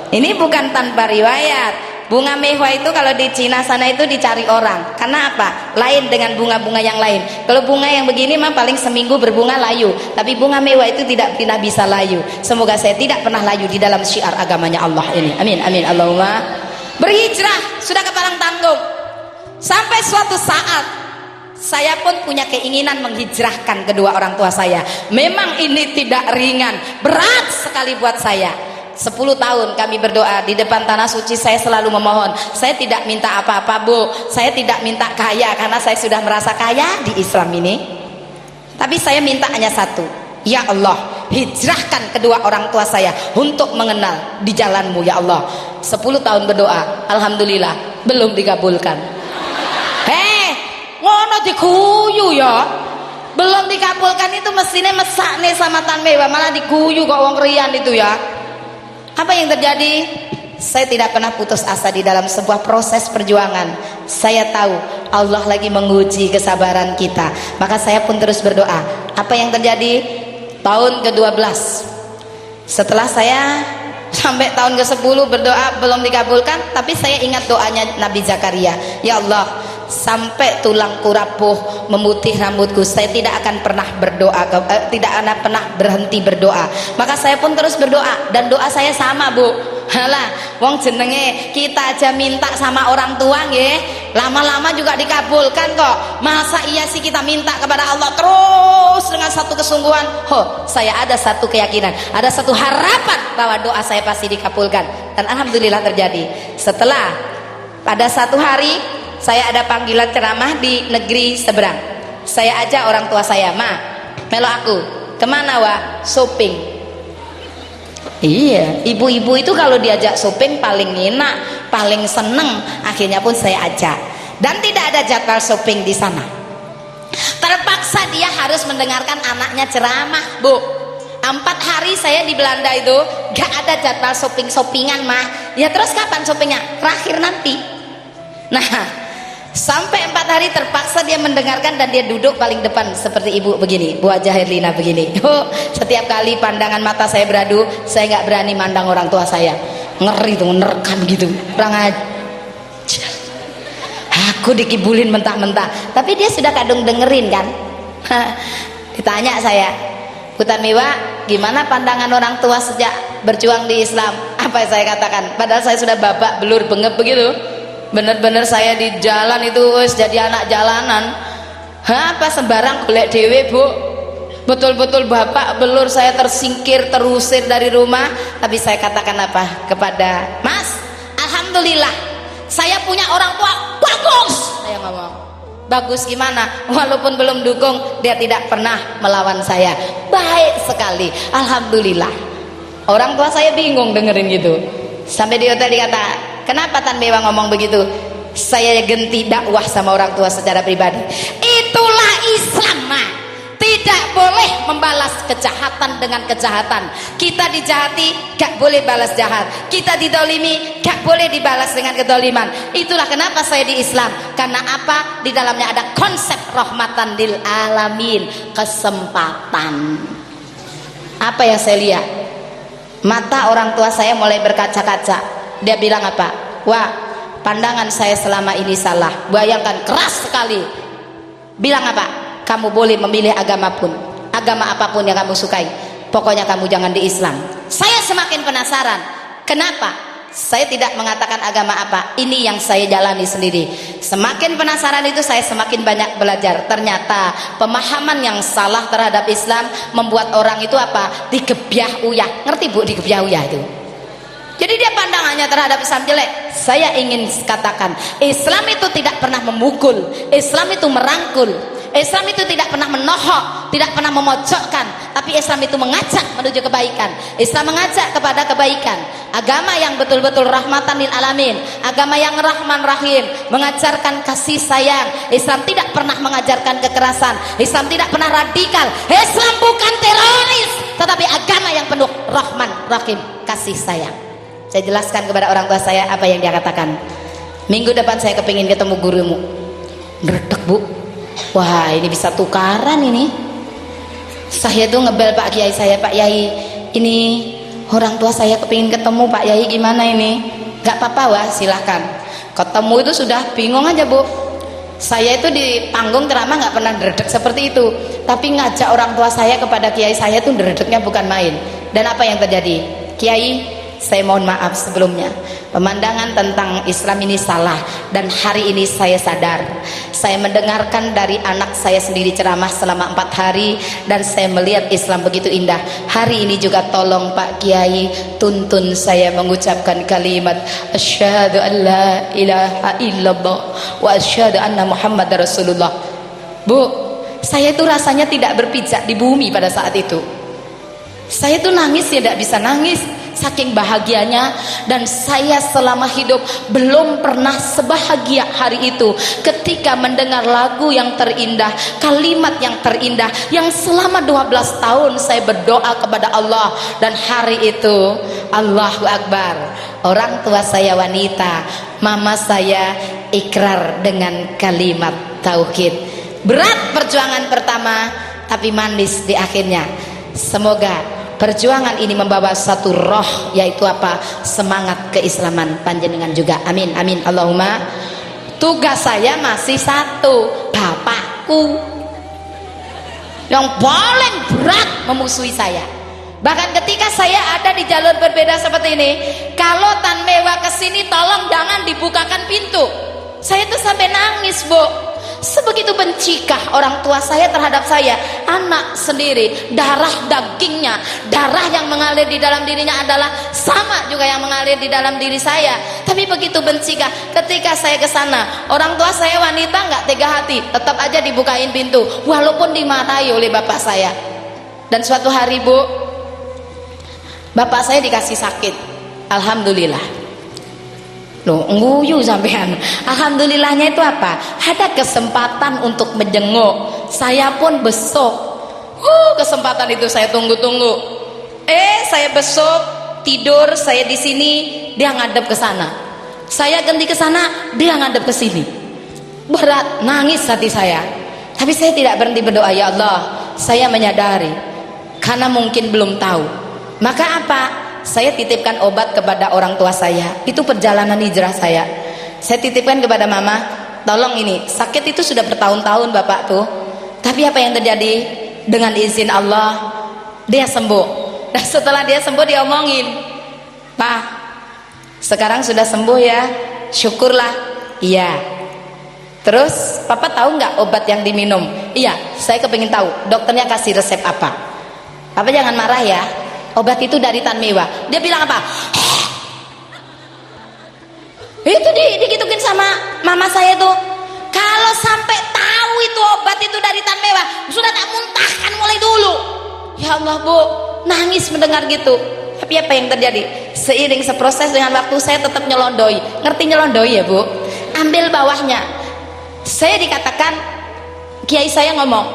Ini bukan tanpa riwayat. Bunga mehua itu kalau di Cina sana itu dicari orang. Karena apa? Lain dengan bunga-bunga yang lain. Kalau bunga yang begini mah paling seminggu berbunga layu. Tapi bunga mehua itu tidak pernah bisa layu. Semoga saya tidak pernah layu di dalam syiar agamanya Allah ini. Amin, amin, Allahumma. Berhijrah sudah ke Padang Tanggung. Sampai suatu saat saya pun punya keinginan menghijrahkan kedua orang tua saya. Memang ini tidak ringan, berat sekali buat saya. 10 tahun kami berdoa di depan tanah suci. Saya selalu memohon, saya tidak minta apa-apa Bu, saya tidak minta kaya karena saya sudah merasa kaya di Islam ini. Tapi saya minta hanya satu, ya Allah, hijrahkan kedua orang tua saya untuk mengenal di jalanmu ya Allah. 10 tahun berdoa, alhamdulillah belum dikabulkan. Ngono diguyu ya, belum dikabulkan itu mestinya mesak nih sama Tan Mewah, malah diguyu kok wong rian itu ya. Apa yang terjadi? Saya tidak pernah putus asa di dalam sebuah proses perjuangan. Saya tahu Allah lagi menguji kesabaran kita, maka saya pun terus berdoa. Apa yang terjadi? Tahun ke-12 setelah saya sampai tahun ke-10 berdoa belum dikabulkan, tapi saya ingat doanya Nabi Zakaria, ya Allah, sampai tulangku rapuh, memutih rambutku, saya tidak akan pernah berdoa, tidak akan pernah berhenti berdoa. Maka saya pun terus berdoa, dan doa saya sama Bu. Halah, wong jenenge kita aja minta sama orang tua nggih, lama-lama juga dikabulkan kok. Masa iya sih kita minta kepada Allah terus dengan satu kesungguhan? Saya ada satu keyakinan, ada satu harapan bahwa doa saya pasti dikabulkan, dan alhamdulillah terjadi. Setelah pada satu hari saya ada panggilan ceramah di negeri seberang. Saya ajak orang tua saya, Ma, melo aku. Kemana Wak? Shopping. Iya, ibu-ibu itu kalau diajak shopping paling enak, paling seneng. Akhirnya pun saya ajak. Dan tidak ada jadwal shopping di sana. Terpaksa dia harus mendengarkan anaknya ceramah, Bu. 4 hari saya di Belanda itu gak ada jadwal shopping-shoppingan, mah. Ya terus kapan shoppingnya? Terakhir nanti. Nah, sampai 4 hari terpaksa dia mendengarkan, dan dia duduk paling depan seperti ibu begini, Bu Haja Herlina begini. Setiap kali pandangan mata saya beradu, saya nggak berani mandang orang tua saya. Ngeri tuh, menerkam gitu, kurang aja. Aku dikibulin mentah-mentah, tapi dia sudah kadung dengerin kan. Ditanya saya, Bu Tan Mewah, gimana pandangan orang tua sejak berjuang di Islam? Apa yang saya katakan? Padahal saya sudah babak belur bengep begitu. Bener-bener saya di jalan itu wis jadi anak jalanan. Apa sembarang golek dewe Bu. Betul-betul bapak belur saya tersingkir, terusir dari rumah. Tapi saya katakan apa kepada Mas, alhamdulillah saya punya orang tua bagus. Saya ngomong, bagus gimana? Walaupun belum dukung, dia tidak pernah melawan saya. Baik sekali, alhamdulillah. Orang tua saya bingung dengerin gitu. Sampai di hotel dikata, kenapa Tan Mewah ngomong begitu? Saya genti dakwah sama orang tua secara pribadi. Itulah Islam, mah. Tidak boleh membalas kejahatan dengan kejahatan. Kita dijahati, gak boleh balas jahat. Kita didolimi, gak boleh dibalas dengan kedoliman. Itulah kenapa saya di Islam. Karena apa? Di dalamnya ada konsep rahmatan lil alamin, kesempatan. Apa yang saya lihat? Mata orang tua saya mulai berkaca-kaca. Dia bilang apa? Wah, pandangan saya selama ini salah. Bayangkan, keras sekali. Bilang apa? Kamu boleh memilih agama pun, agama apapun yang kamu sukai, pokoknya kamu jangan di Islam. Saya semakin penasaran. Kenapa? Saya tidak mengatakan agama apa, ini yang saya jalani sendiri. Semakin penasaran itu saya semakin banyak belajar. Ternyata pemahaman yang salah terhadap Islam membuat orang itu apa? Digebyah uyah. Ngerti Bu digebyah uyah itu? Jadi dia pandangannya terhadap Islam jelek. Saya ingin katakan, Islam itu tidak pernah memukul, Islam itu merangkul, Islam itu tidak pernah menohok, tidak pernah memojokkan, tapi Islam itu mengajak menuju kebaikan. Islam mengajak kepada kebaikan. Agama yang betul-betul rahmatan lil alamin, agama yang rahman rahim, mengajarkan kasih sayang. Islam tidak pernah mengajarkan kekerasan. Islam tidak pernah radikal. Islam bukan teroris, tetapi agama yang penuh rahman rahim, kasih sayang. Saya jelaskan kepada orang tua saya apa yang dia katakan. Minggu depan saya kepingin ketemu gurumu. Ngerdek bu, wah ini bisa tukaran ini. Saya tuh ngebel Pak Kiai saya, Pak Yai ini orang tua saya kepingin ketemu Pak Yai, gimana ini? Gak apa-apa, wah silahkan. Ketemu itu sudah bingung aja bu. Saya itu di panggung ceramah nggak pernah dredek seperti itu, tapi ngajak orang tua saya kepada Kiai saya tuh dredeknya bukan main. Dan apa yang terjadi? Kiai, saya mohon maaf sebelumnya, pemandangan tentang Islam ini salah, dan hari ini saya sadar. Saya mendengarkan dari anak saya sendiri ceramah selama 4 hari, dan saya melihat Islam begitu indah. Hari ini juga tolong Pak Kiai tuntun saya mengucapkan kalimat asyhadu an la ilaha illallah wa asyhadu anna Muhammad Rasulullah. Bu, saya itu rasanya tidak berpijak di bumi pada saat itu. Saya tuh nangis ya tidak bisa nangis, saking bahagianya. Dan saya selama hidup belum pernah sebahagia hari itu ketika mendengar lagu yang terindah, kalimat yang terindah, yang selama 12 tahun saya berdoa kepada Allah. Dan hari itu Allahu Akbar, orang tua saya wanita, mama saya ikrar dengan kalimat tauhid. Berat perjuangan pertama, tapi manis di akhirnya. Semoga perjuangan ini membawa satu roh, yaitu apa? Semangat keislaman panjenengan juga. Amin amin Allahumma. Tugas saya masih satu, bapakku yang paling berat memusuhi saya. Bahkan ketika saya ada di jalur berbeda seperti ini, kalau Tan Mewah kesini tolong jangan dibukakan pintu. Saya tuh sampai nangis bu. Sebegitu bencikah orang tua saya terhadap saya, anak sendiri, darah dagingnya, darah yang mengalir di dalam dirinya adalah sama juga yang mengalir di dalam diri saya. Tapi begitu bencikah ketika saya ke sana, orang tua saya wanita nggak tega hati, tetap aja dibukain pintu walaupun dimarahi oleh bapak saya. Dan suatu hari bu, bapak saya dikasih sakit, alhamdulillah. Loh, nguyu sampean. Alhamdulillahnya itu apa? Ada kesempatan untuk menjenguk. Saya pun besok. Kesempatan itu saya tunggu-tunggu. Saya besok tidur, saya di sini, dia ngadep ke sana. Saya ganti ke sana, dia ngadep ke sini. Berat, nangis hati saya. Tapi saya tidak berhenti berdoa, ya Allah, saya menyadari karena mungkin belum tahu. Maka apa? Saya titipkan obat kepada orang tua saya. Itu perjalanan hijrah saya. Saya titipkan kepada mama, tolong ini, sakit itu sudah bertahun-tahun bapak tuh. Tapi apa yang terjadi? Dengan izin Allah, dia sembuh. Dan setelah dia sembuh, dia omongin, Pak, sekarang sudah sembuh ya, syukurlah. Iya. Terus papa tahu nggak obat yang diminum? Iya, saya kepingin tahu. Dokternya kasih resep apa? Papa jangan marah ya. Obat itu dari Tan Mewah. Dia bilang apa? Itu digitukin sama mama saya tuh. Kalau sampai tahu itu obat itu dari Tan Mewah, sudah tak muntahkan mulai dulu. Ya Allah bu, nangis mendengar gitu. Tapi apa yang terjadi? Seiring seproses dengan waktu, saya tetap nyelondoi. Ngerti nyelondoi ya bu? Ambil bawahnya. Saya dikatakan, kiai saya ngomong,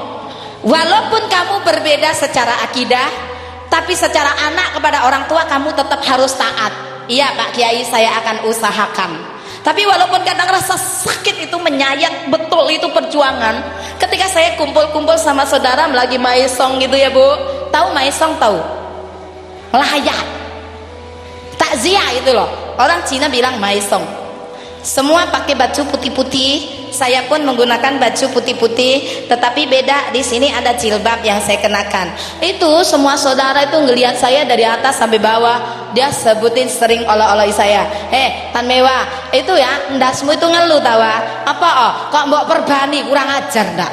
walaupun kamu berbeda secara akidah, tapi secara anak kepada orang tua kamu tetap harus taat. Iya Pak Kiai, saya akan usahakan. Tapi walaupun kadang rasa sakit itu menyayat, betul itu perjuangan. Ketika saya kumpul-kumpul sama saudara lagi maisong gitu ya bu. Tahu maisong tahu? Melayat, takziah itu loh. Orang Cina bilang maisong. Semua pakai baju putih-putih. Saya pun menggunakan baju putih-putih, tetapi beda di sini ada jilbab yang saya kenakan. Itu semua saudara itu ngelihat saya dari atas sampai bawah. Dia sebutin sering oleh-oleh saya. Tan Mewah, itu ya ndasmu itu ngeluh tawa. Apa kok mbok perbani kurang ajar ndak?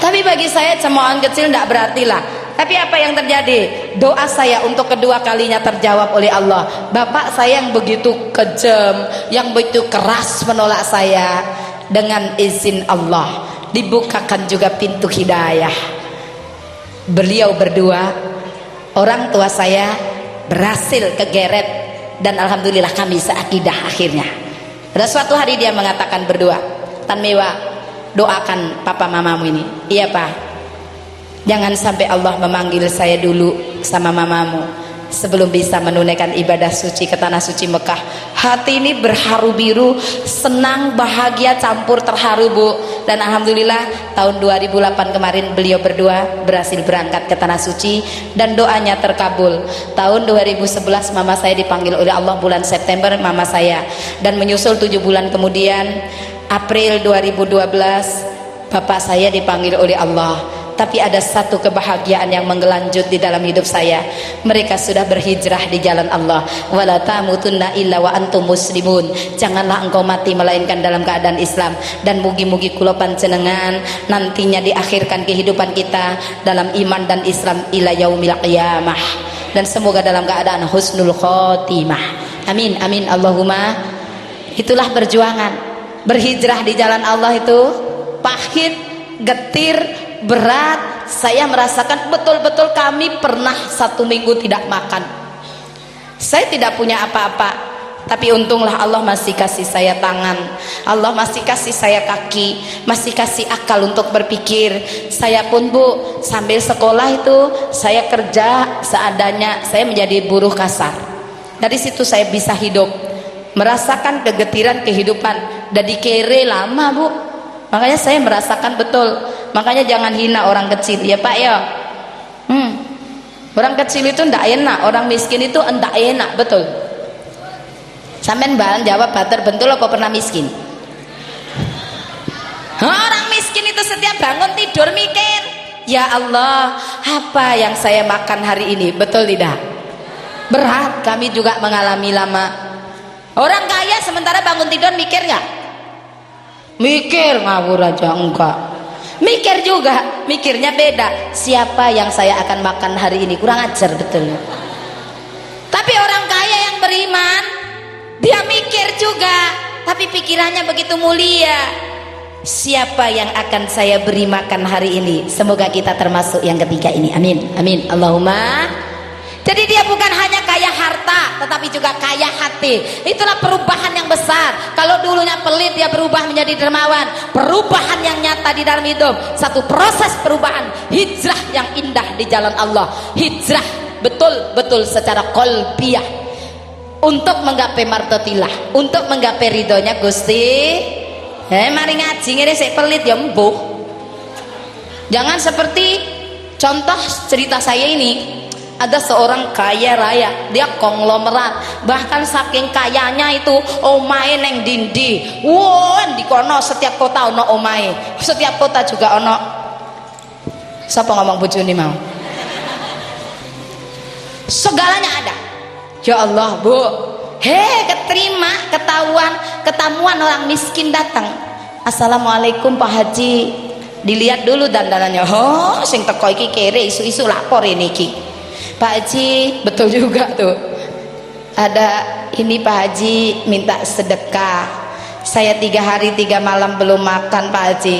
Tapi bagi saya cemoohan kecil ndak berarti lah. Tapi apa yang terjadi? Doa saya untuk kedua kalinya terjawab oleh Allah. Bapak saya yang begitu kejam, yang begitu keras menolak saya, dengan izin Allah dibukakan juga pintu hidayah. Beliau berdua, orang tua saya berhasil kegeret dan alhamdulillah kami seakidah akhirnya. Pada suatu hari dia mengatakan berdua, Tan Mewa, doakan papa mamamu ini. Iya pak, jangan sampai Allah memanggil saya dulu sama mamamu sebelum bisa menunaikan ibadah suci ke tanah suci Mekah. Hati ini berharu biru, senang, bahagia, campur terharu bu. Dan alhamdulillah tahun 2008 kemarin beliau berdua berhasil berangkat ke tanah suci dan doanya terkabul. Tahun 2011 mama saya dipanggil oleh Allah bulan September mama saya, dan menyusul 7 bulan kemudian April 2012 bapak saya dipanggil oleh Allah. Tapi ada satu kebahagiaan yang menggelanjut di dalam hidup saya. Mereka sudah berhijrah di jalan Allah. Wala tamutunna illa wa antum muslimun. Janganlah engkau mati melainkan dalam keadaan Islam. Dan mugi-mugi kula panjenengan nantinya diakhirkan kehidupan kita dalam iman dan Islam ila yaumil qiyamah. Dan semoga dalam keadaan husnul khotimah. Amin amin Allahumma. Itulah perjuangan. Berhijrah di jalan Allah itu pahit, getir, berat. Saya merasakan betul-betul kami pernah 1 minggu tidak makan. Saya tidak punya apa-apa, tapi untunglah Allah masih kasih saya tangan, Allah masih kasih saya kaki, masih kasih akal untuk berpikir. Saya pun bu, sambil sekolah itu saya kerja seadanya, saya menjadi buruh kasar. Dari situ saya bisa hidup, merasakan kegetiran kehidupan. Dari kere lama bu, makanya saya merasakan betul. Makanya jangan hina orang kecil ya pak ya. Orang kecil itu ndak enak, orang miskin itu ndak enak betul. Sampean bahan jawab bater bentul apa pernah miskin? Orang miskin itu setiap bangun tidur mikir, ya Allah apa yang saya makan hari ini, betul tidak? Berat, kami juga mengalami lama. Orang kaya sementara bangun tidur mikir nggak? Mikir, ngawur aja enggak. Mikir juga, mikirnya beda. Siapa yang saya akan makan hari ini? Kurang ajar betul. Tapi orang kaya yang beriman, dia mikir juga, tapi pikirannya begitu mulia. Siapa yang akan saya beri makan hari ini? Semoga kita termasuk yang ketiga ini. Amin, amin, Allahumma. Jadi dia bukan hanya kaya harta, tetapi juga kaya hati. Itulah perubahan yang besar. Kalau dulunya pelit, dia berubah menjadi dermawan. Perubahan yang nyata di dalam hidup. Satu proses perubahan, hijrah yang indah di jalan Allah. Hijrah betul-betul secara qalbiyah untuk menggapai martatillah, untuk menggapai ridhonya Gusti. Mari ngaji ngene sik pelit ya mbuh. Jangan seperti contoh cerita saya ini. Ada seorang kaya raya, dia konglomerat, bahkan saking kayanya itu omahe neng dindi. Wah, di kono setiap kota ono omahe, setiap kota juga ono. Siapa ngomong bojone mau? Segalanya ada. Ya Allah bu, keterima, ketamuan orang miskin datang. Assalamualaikum Pak Haji. Dilihat dulu dandanannya. Oh, sing teko iki kere isu-isu lapor ini iki. Pak Haji, betul juga tuh. Ada ini Pak Haji minta sedekah. Saya 3 hari 3 malam belum makan Pak Haji.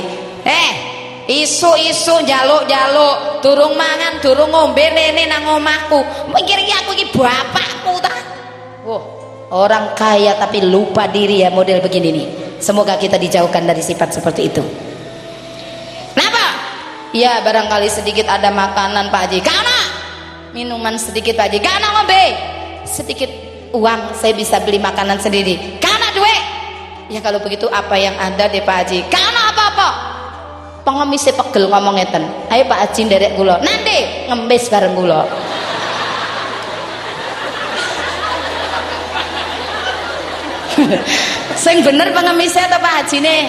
Isu-isu jaluk-jaluk, durung mangan, durung ngombe nene nang omahku. Mikir iki aku iki bapakmu ta? Orang kaya tapi lupa diri ya model begini nih. Semoga kita dijauhkan dari sifat seperti itu. Kenapa? Ya barangkali sedikit ada makanan Pak Haji. Karena minuman sedikit Pak Haji, karena ngombe sedikit uang saya bisa beli makanan sendiri, karena duit. Ya kalau begitu apa yang ada deh Pak Haji, karena apa-apa pengemisnya pegel ngomong ngeten. Ayo Pak Haji nderek kula nanti ngemis bareng kula. Sing bener pengemisnya atau Pak Haji nih?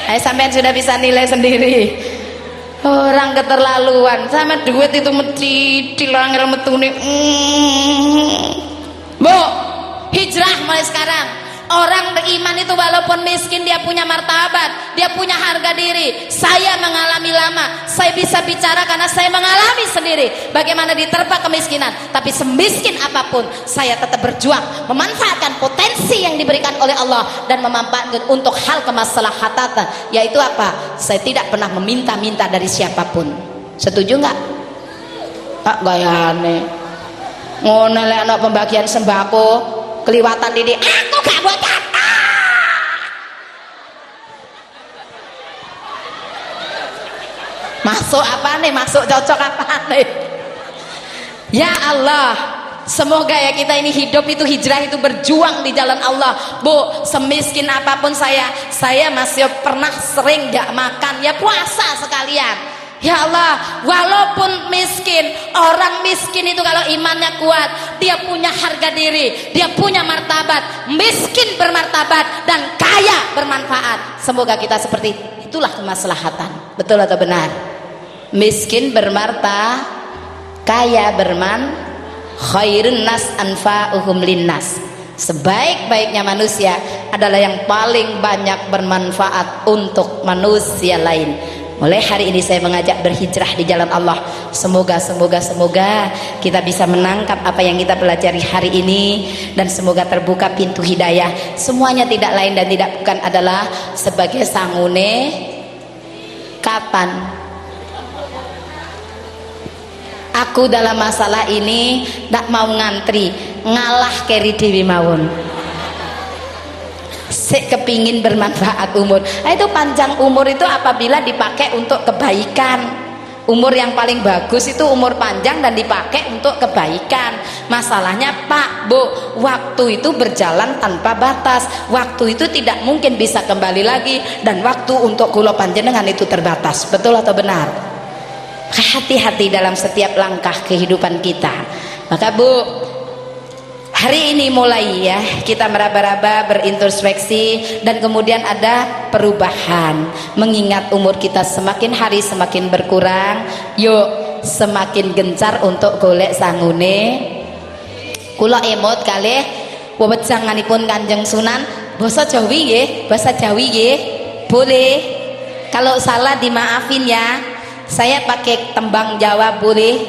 Ayo sampean sudah bisa nilai sendiri. Orang keterlaluan sama duit itu mesti dilangir metune. Bu, hijrah mulai sekarang. Orang beriman itu walaupun miskin dia punya martabat, dia punya harga diri. Saya mengalami lama, saya bisa bicara karena saya mengalami sendiri bagaimana diterpa kemiskinan. Tapi semiskin apapun saya tetap berjuang memanfaatkan potensi yang diberikan oleh Allah dan memanfaatkan untuk hal kemaslahatan, yaitu apa? Saya tidak pernah meminta-minta dari siapapun. Setuju nggak? Tak gayane ngono lek ana pembagian sembako keliwatan ini aku gak bocan. Masuk apa nih? Masuk cocok apa nih? Ya Allah, semoga ya kita ini hidup itu hijrah itu berjuang di jalan Allah. Bu, semiskin apapun saya masih pernah sering gak makan ya puasa sekalian. Ya Allah, walaupun miskin, orang miskin itu kalau imannya kuat, dia punya harga diri, dia punya martabat. Miskin bermartabat dan kaya bermanfaat. Semoga kita seperti itulah kemaslahatan. Betul atau benar? Miskin bermartabat, kaya khairun nas anfa'uhum linnas. Sebaik-baiknya manusia adalah yang paling banyak bermanfaat untuk manusia lain. Mulai hari ini saya mengajak berhijrah di jalan Allah. Semoga kita bisa menangkap apa yang kita pelajari hari ini, dan semoga terbuka pintu hidayah. Semuanya tidak lain dan tidak bukan adalah sebagai sangune kapan aku dalam masalah ini tak mau ngantri, ngalah keri dewi mawon. Kepingin bermanfaat umur. Nah, itu panjang umur itu apabila dipakai untuk kebaikan. Umur yang paling bagus itu umur panjang dan dipakai untuk kebaikan. Masalahnya Pak, Bu, waktu itu berjalan tanpa batas. Waktu itu tidak mungkin bisa kembali lagi, dan waktu untuk kula panjenengan itu terbatas. Betul atau benar? Hati-hati dalam setiap langkah kehidupan kita. Maka Bu, hari ini mulai ya kita meraba-raba, berintrospeksi, dan kemudian ada perubahan. Mengingat umur kita semakin hari semakin berkurang, yuk semakin gencar untuk golek sangune. Kula emot kalih wewenganipun Kanjeng Sunan basa Jawi nggih, bahasa Jawi nggih. Boleh. Kalau salah dimaafin ya. Saya pakai tembang Jawa boleh.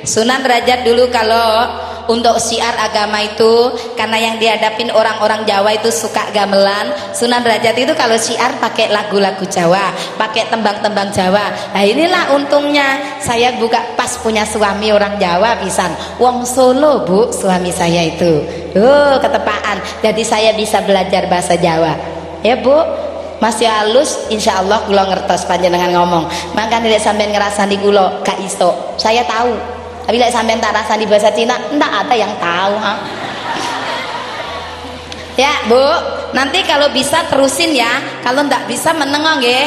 Sunan Derajat dulu kalau untuk syiar agama itu, karena yang dihadapin orang-orang Jawa itu suka gamelan, Sunan Derajat itu kalau syiar pakai lagu-lagu Jawa, pakai tembang-tembang Jawa. Nah inilah untungnya saya buka pas punya suami orang Jawa pisan, wong Solo Bu suami saya itu. Ketepaan, jadi saya bisa belajar bahasa Jawa ya Bu. Masih halus, insya Allah kula ngertos panjenengan ngomong. Maka nek sampean ngerasani kula gak iso, saya tahu. Tapi lek sampean tak rasa di bahasa Cina, enggak ada yang tahu. Ya Bu, nanti kalau bisa terusin ya, kalau enggak bisa menengok nggih.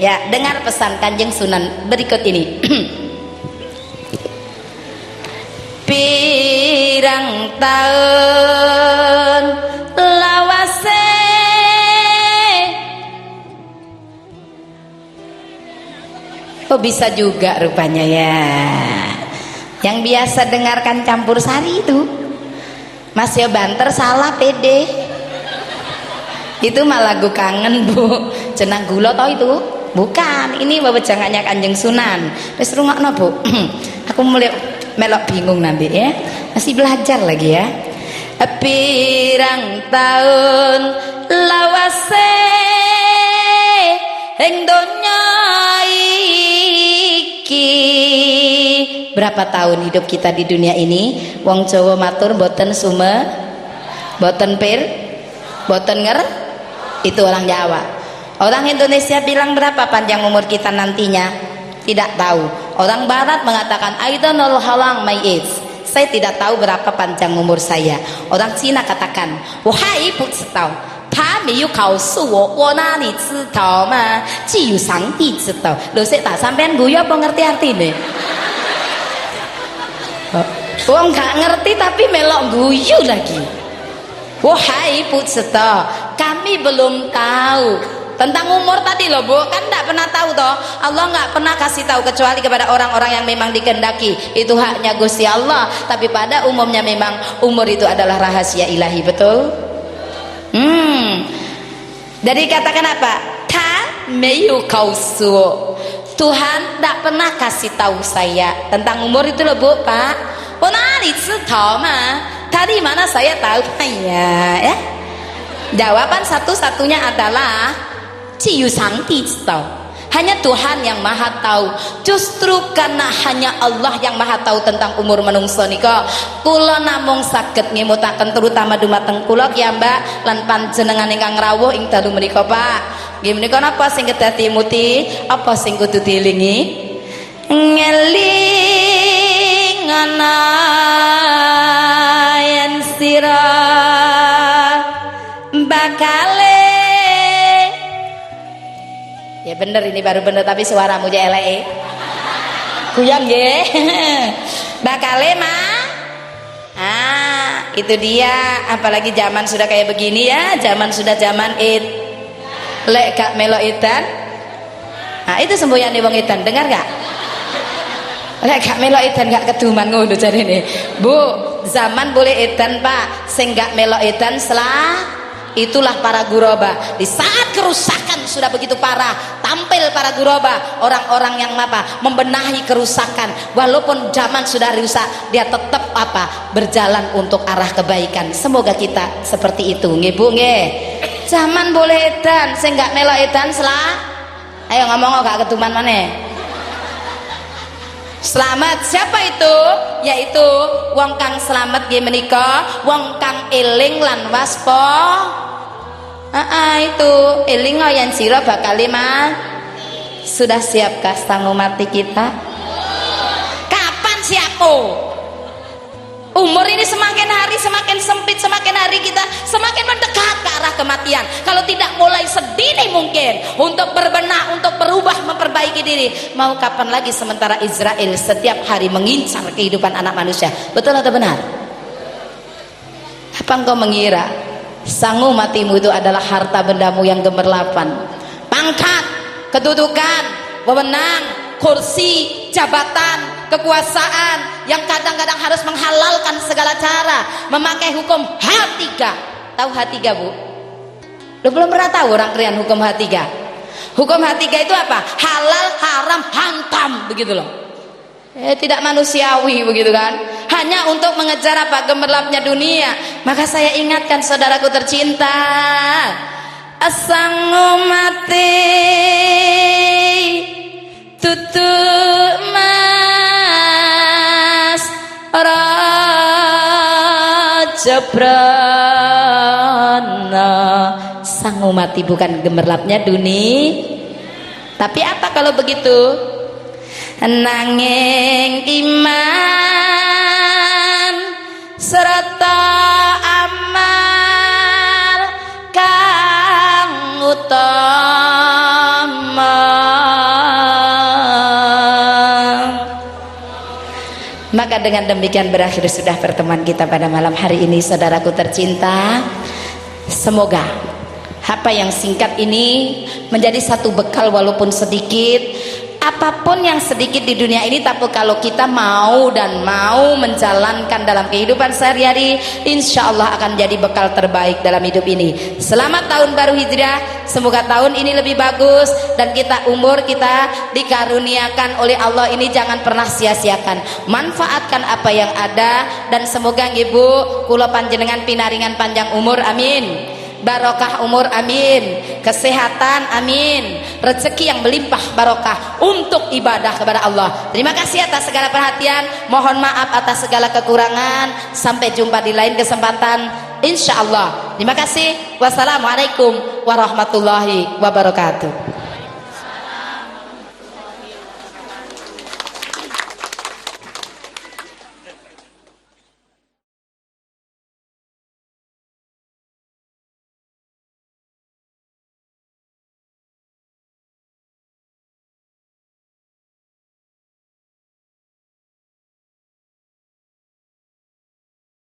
Ya, dengar pesan Kanjeng Sunan berikut ini. Pirang tahun lawase bisa juga rupanya ya. Yang biasa dengarkan campur sari itu Mas yo banter salah pede. Itu malah lagu kangen Bu, jenang gula toh itu bukan, ini wewengannya Kanjeng Sunan. Wis rungokno Bu. Aku mulai melok bingung nanti ya, masih belajar lagi ya. Pirang tahun lawase ing donya iki. Berapa tahun hidup kita di dunia ini? Wong Jawa matur boten sume, boten pir, boten nger. Itu orang Jawa. Orang Indonesia bilang berapa panjang umur kita nantinya? Tidak tahu. Orang Barat mengatakan I don't know how long my age. Saya tidak tahu berapa panjang umur saya. Orang Cina katakan, wahai ibu setau, 他没有告诉我，我哪里知道嘛？只有上帝知道。Loh, saya tak sampean guyu apa ngerti artine? Wong gak ngerti tapi melok guyu lagi. Wahai ibu setau, kami belum tahu tentang umur tadi loh Bu, kan tidak pernah tahu toh. Allah nggak pernah kasih tahu kecuali kepada orang-orang yang memang dikehendaki. Itu haknya Gusti Allah. Tapi pada umumnya memang umur itu adalah rahasia ilahi, betul? Jadi katakan apa? Tan meyu kausu. Tuhan tidak pernah kasih tahu saya tentang umur itu loh Bu, Pak. Oh nari tahu mah. Tadi mana saya tahu ya? Jawaban satu-satunya adalah Ciyu Sangti tahu. Hanya Tuhan yang maha tahu. Justru karena hanya Allah yang maha tahu tentang umur menungso nika, kula namung saged ngemutaken terutama dumateng kula ya Mbak lan panjenengan ingkang rawuh ing dalu menika Pak. Nggih menika napa sing kedah dimuti, apa sing kudu dielingi? Ngeling ana yen sira bakale. Ya bener ini baru bener tapi suaramu aja elek. Kuyang nggih. Bakale mah. Itu dia, apalagi zaman sudah kayak begini ya, zaman sudah zaman lek gak melo edan. Itu semboyane wong edan, dengar gak? Lek gak melo edan gak keduman ngono jarene. Bu, zaman boleh edan Pak, sing gak melo edan itulah para guroba. Di saat kerusakan sudah begitu parah, tampil para guroba, orang-orang yang membenahi kerusakan. Walaupun zaman sudah rusak, dia tetap berjalan untuk arah kebaikan. Semoga kita seperti itu, nggih Bu nggih. Zaman boleh edan, sing gak melok edan ayo ngomong gak ketuman maneh. Selamat siapa itu? Yaitu wong kang selamat nggih menika, wong kang eling lan waspa. Itu eling yang sira bakal sudah siapkah sanggup mati kita? Kapan siapmu? Umur ini semakin hari semakin sempit, semakin hari kita semakin mendekat ke arah kematian. Kalau tidak mulai sedini mungkin untuk berbenah, untuk berubah, memperbaiki diri, mau kapan lagi sementara Israel setiap hari mengincar kehidupan anak manusia? Betul atau benar? Apa engkau mengira sangu matimu itu adalah harta bendamu yang gemerlapan? Pangkat, kedudukan, wewenang, kursi, jabatan, kekuasaan yang kadang-kadang harus menghalalkan segala cara, memakai hukum H3. Tahu H3 Bu? Lu belum pernah tahu orang kalian hukum H3? Hukum H3 itu apa? Halal, haram, hantam, begitu loh. Tidak manusiawi begitu kan, hanya untuk mengejar gemerlapnya dunia. Maka saya ingatkan saudaraku tercinta, asangu mati tutup mas raja brana. Sangu mati bukan gemerlapnya dunia, tapi apa kalau begitu? Nanging iman serta amal kang utama. Maka dengan demikian berakhir sudah pertemuan kita pada malam hari ini saudaraku tercinta. Semoga apa yang singkat ini menjadi satu bekal walaupun sedikit. Apapun yang sedikit di dunia ini, tapi kalau kita mau dan mau menjalankan dalam kehidupan sehari-hari, insya Allah akan jadi bekal terbaik dalam hidup ini. Selamat tahun baru Hijriah, semoga tahun ini lebih bagus dan umur kita dikaruniakan oleh Allah ini jangan pernah sia-siakan. Manfaatkan apa yang ada dan semoga Ibu kula panjenengan pinaringan panjang umur, amin. Barokah umur, amin. Kesehatan, amin. Rezeki yang melimpah barokah untuk ibadah kepada Allah. Terima kasih atas segala perhatian, mohon maaf atas segala kekurangan. Sampai jumpa di lain kesempatan insya Allah. Terima kasih. Wassalamualaikum warahmatullahi wabarakatuh.